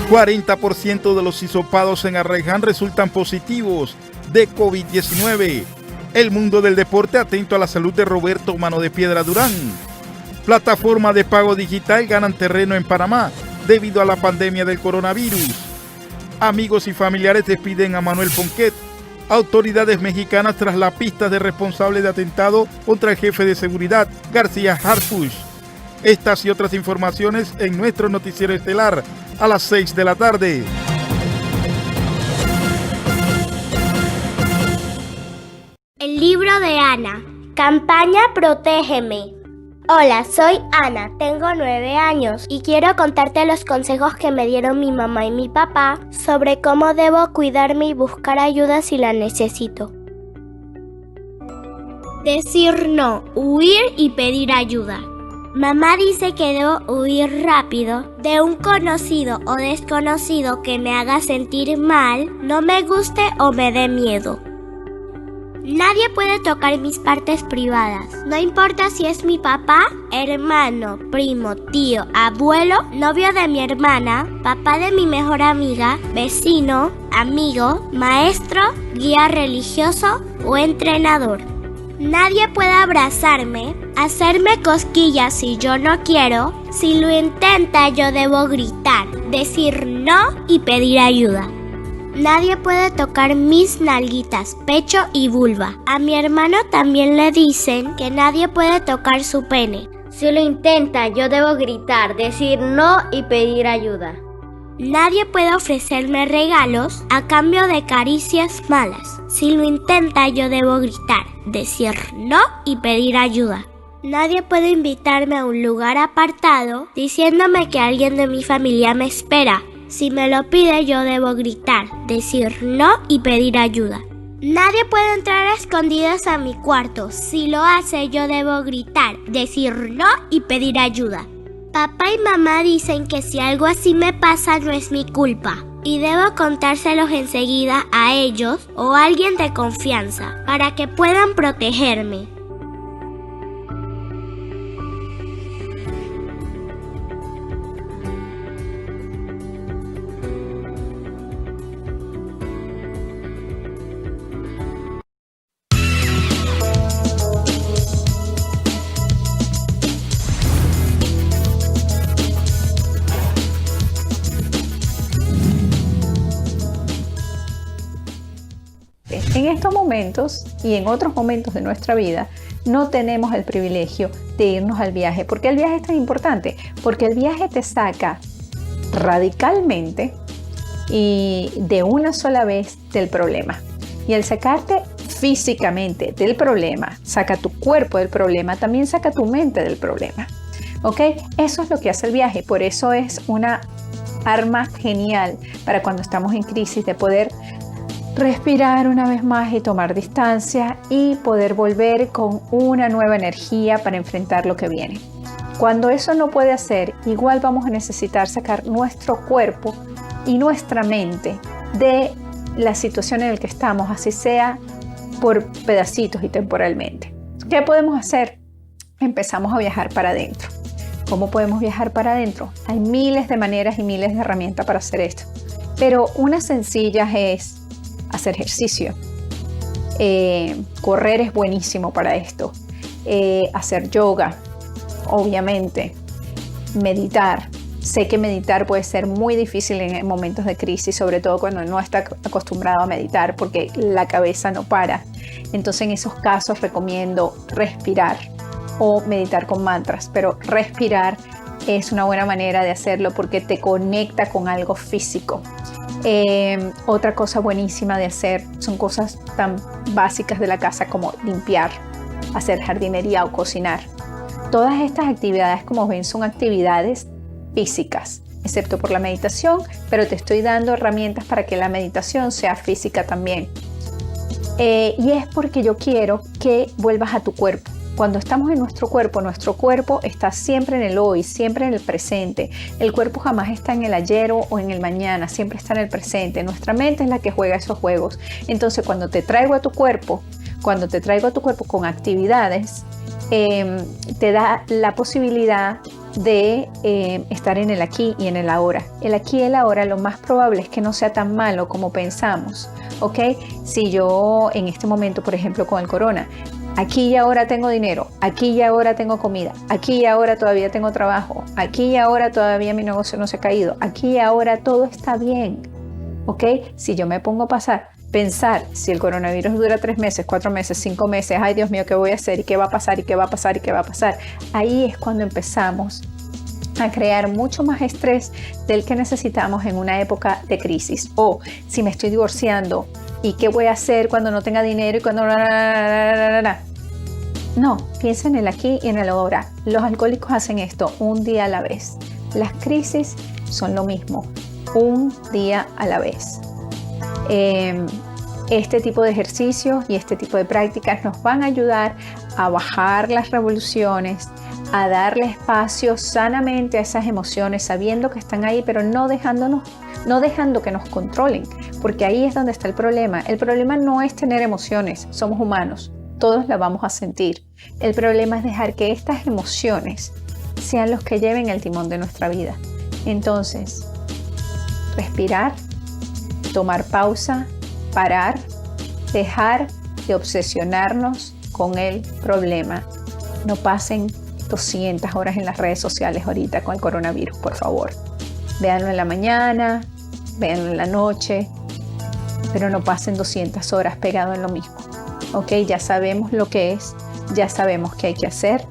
[SPEAKER 15] 40% de los hisopados en Arraiján resultan positivos de COVID-19. El mundo del deporte atento a la salud de Roberto Mano de Piedra Durán. Plataforma de pago digital ganan terreno en Panamá debido a la pandemia del coronavirus. Amigos y familiares despiden a Manuel Ponquet. Autoridades mexicanas tras la pista de responsable de atentado contra el jefe de seguridad, García Harfuch. Estas y otras informaciones en nuestro noticiero estelar a las 6 de la tarde.
[SPEAKER 16] El libro de Ana. Campaña Protégeme. Hola, soy Ana, tengo 9 años y quiero contarte los consejos que me dieron mi mamá y mi papá sobre cómo debo cuidarme y buscar ayuda si la necesito. Decir no, huir y pedir ayuda. Mamá dice que debo huir rápido de un conocido o desconocido que me haga sentir mal, no me guste o me dé miedo. Nadie puede tocar mis partes privadas, no importa si es mi papá, hermano, primo, tío, abuelo, novio de mi hermana, papá de mi mejor amiga, vecino, amigo, maestro, guía religioso o entrenador. Nadie puede abrazarme, hacerme cosquillas si yo no quiero. Si lo intenta, yo debo gritar, decir no y pedir ayuda. Nadie puede tocar mis nalguitas, pecho y vulva. A mi hermano también le dicen que nadie puede tocar su pene. Si lo intenta, yo debo gritar, decir no y pedir ayuda. Nadie puede ofrecerme regalos a cambio de caricias malas. Si lo intenta, yo debo gritar, decir no y pedir ayuda. Nadie puede invitarme a un lugar apartado diciéndome que alguien de mi familia me espera. Si me lo pide, yo debo gritar, decir no y pedir ayuda. Nadie puede entrar a escondidas a mi cuarto. Si lo hace, yo debo gritar, decir no y pedir ayuda. Papá y mamá dicen que si algo así me pasa no es mi culpa y debo contárselos enseguida a ellos o a alguien de confianza para que puedan protegerme.
[SPEAKER 17] En estos momentos y en otros momentos de nuestra vida no tenemos el privilegio de irnos al viaje. ¿Por qué el viaje es tan importante? Porque el viaje te saca radicalmente y de una sola vez del problema. Y al sacarte físicamente del problema, saca tu cuerpo del problema, también saca tu mente del problema. ¿Ok? Eso es lo que hace el viaje. Por eso es una arma genial para cuando estamos en crisis, de poder respirar una vez más y tomar distancia y poder volver con una nueva energía para enfrentar lo que viene. Cuando eso no puede hacer, igual vamos a necesitar sacar nuestro cuerpo y nuestra mente de la situación en la que estamos, así sea por pedacitos y temporalmente. ¿Qué podemos hacer? Empezamos a viajar para adentro. ¿Cómo podemos viajar para adentro? Hay miles de maneras y miles de herramientas para hacer esto, pero una sencilla es hacer ejercicio. Correr es buenísimo para esto. Hacer yoga, obviamente. Meditar. Sé que meditar puede ser muy difícil en momentos de crisis, sobre todo cuando no está acostumbrado a meditar porque la cabeza no para. Entonces en esos casos recomiendo respirar o meditar con mantras, pero respirar es una buena manera de hacerlo porque te conecta con algo físico. Otra cosa buenísima de hacer son cosas tan básicas de la casa como limpiar, hacer jardinería o cocinar. Todas estas actividades, como ven, son actividades físicas, excepto por la meditación, pero te estoy dando herramientas para que la meditación sea física también. Y es porque yo quiero que vuelvas a tu cuerpo. Cuando estamos en nuestro cuerpo está siempre en el hoy, siempre en el presente. El cuerpo jamás está en el ayer o en el mañana, siempre está en el presente. Nuestra mente es la que juega esos juegos. Entonces, cuando te traigo a tu cuerpo con actividades, te da la posibilidad de estar en el aquí y en el ahora. El aquí y el ahora lo más probable es que no sea tan malo como pensamos, ¿ok? Si yo en este momento, por ejemplo, con el corona, aquí y ahora tengo dinero, aquí y ahora tengo comida, aquí y ahora todavía tengo trabajo, aquí y ahora todavía mi negocio no se ha caído, aquí y ahora todo está bien, ¿ok? Si yo me pongo a pensar si el coronavirus dura 3 meses, 4 meses, 5 meses, ay Dios mío, ¿qué voy a hacer? ¿Y qué va a pasar? ¿Y qué va a pasar? ¿Y qué va a pasar? Ahí es cuando empezamos a crear mucho más estrés del que necesitamos en una época de crisis. O si me estoy divorciando, ¿y qué voy a hacer cuando no tenga dinero y cuando... No, piensa en el aquí y en el ahora. Los alcohólicos hacen esto un día a la vez. Las crisis son lo mismo, un día a la vez. Este tipo de ejercicios y este tipo de prácticas nos van a ayudar a bajar las revoluciones, a darle espacio sanamente a esas emociones, sabiendo que están ahí, pero no dejando que nos controlen, porque ahí es donde está el problema. El problema no es tener emociones, somos humanos, todos las vamos a sentir. El problema es dejar que estas emociones sean los que lleven el timón de nuestra vida. Entonces, respirar, tomar pausa, parar, dejar de obsesionarnos con el problema. No pasen 200 horas en las redes sociales ahorita con el coronavirus, por favor. Véanlo en la mañana, véanlo en la noche, pero no pasen 200 horas pegado en lo mismo. Ok, ya sabemos lo que es, ya sabemos qué hay que hacer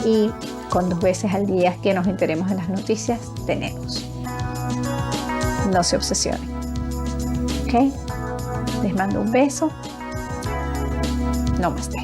[SPEAKER 17] y con 2 veces al día que nos enteremos de las noticias, tenemos. No se obsesionen. Ok, les mando un beso. Namaste.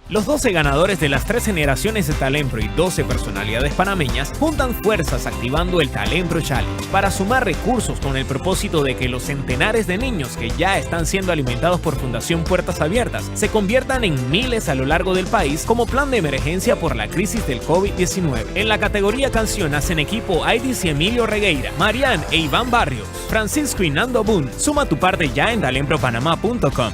[SPEAKER 18] Los 12 ganadores de las 3 generaciones de Talempro y 12 personalidades panameñas juntan fuerzas activando el Talempro Challenge para sumar recursos con el propósito de que los centenares de niños que ya están siendo alimentados por Fundación Puertas Abiertas se conviertan en miles a lo largo del país como plan de emergencia por la crisis del COVID-19. En la categoría canción hacen equipo Aidis y Emilio Regueira, Marian e Iván Barrios, Francisco y Nando Boone. Suma tu parte ya en talempropanamá.com.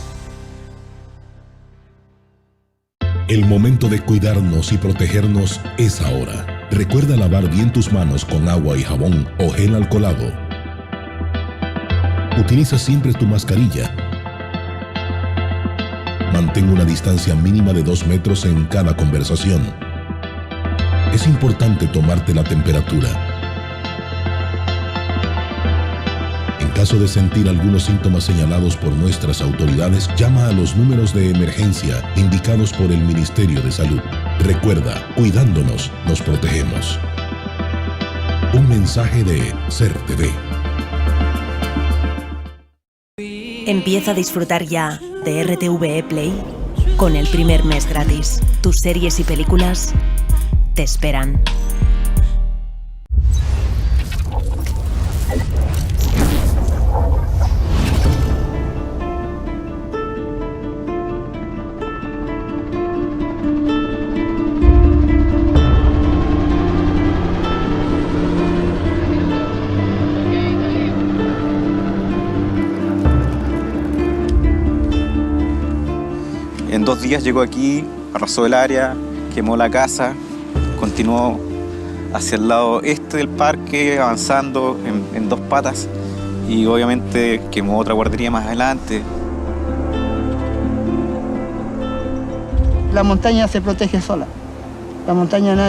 [SPEAKER 19] El momento de cuidarnos y protegernos es ahora. Recuerda lavar bien tus manos con agua y jabón o gel alcoholado. Utiliza siempre tu mascarilla. Mantén una distancia mínima de 2 metros en cada conversación. Es importante tomarte la temperatura. En caso de sentir algunos síntomas señalados por nuestras autoridades, llama a los números de emergencia indicados por el Ministerio de Salud. Recuerda, cuidándonos, nos protegemos. Un mensaje de SER TV.
[SPEAKER 20] Empieza a disfrutar ya de RTVE Play con el primer mes gratis. Tus series y películas te esperan.
[SPEAKER 21] En 2 días llegó aquí, arrasó el área, quemó la casa, continuó hacia el lado este del parque, avanzando en 2 patas y obviamente quemó otra guardería más adelante.
[SPEAKER 22] La montaña se protege sola. La montaña nadie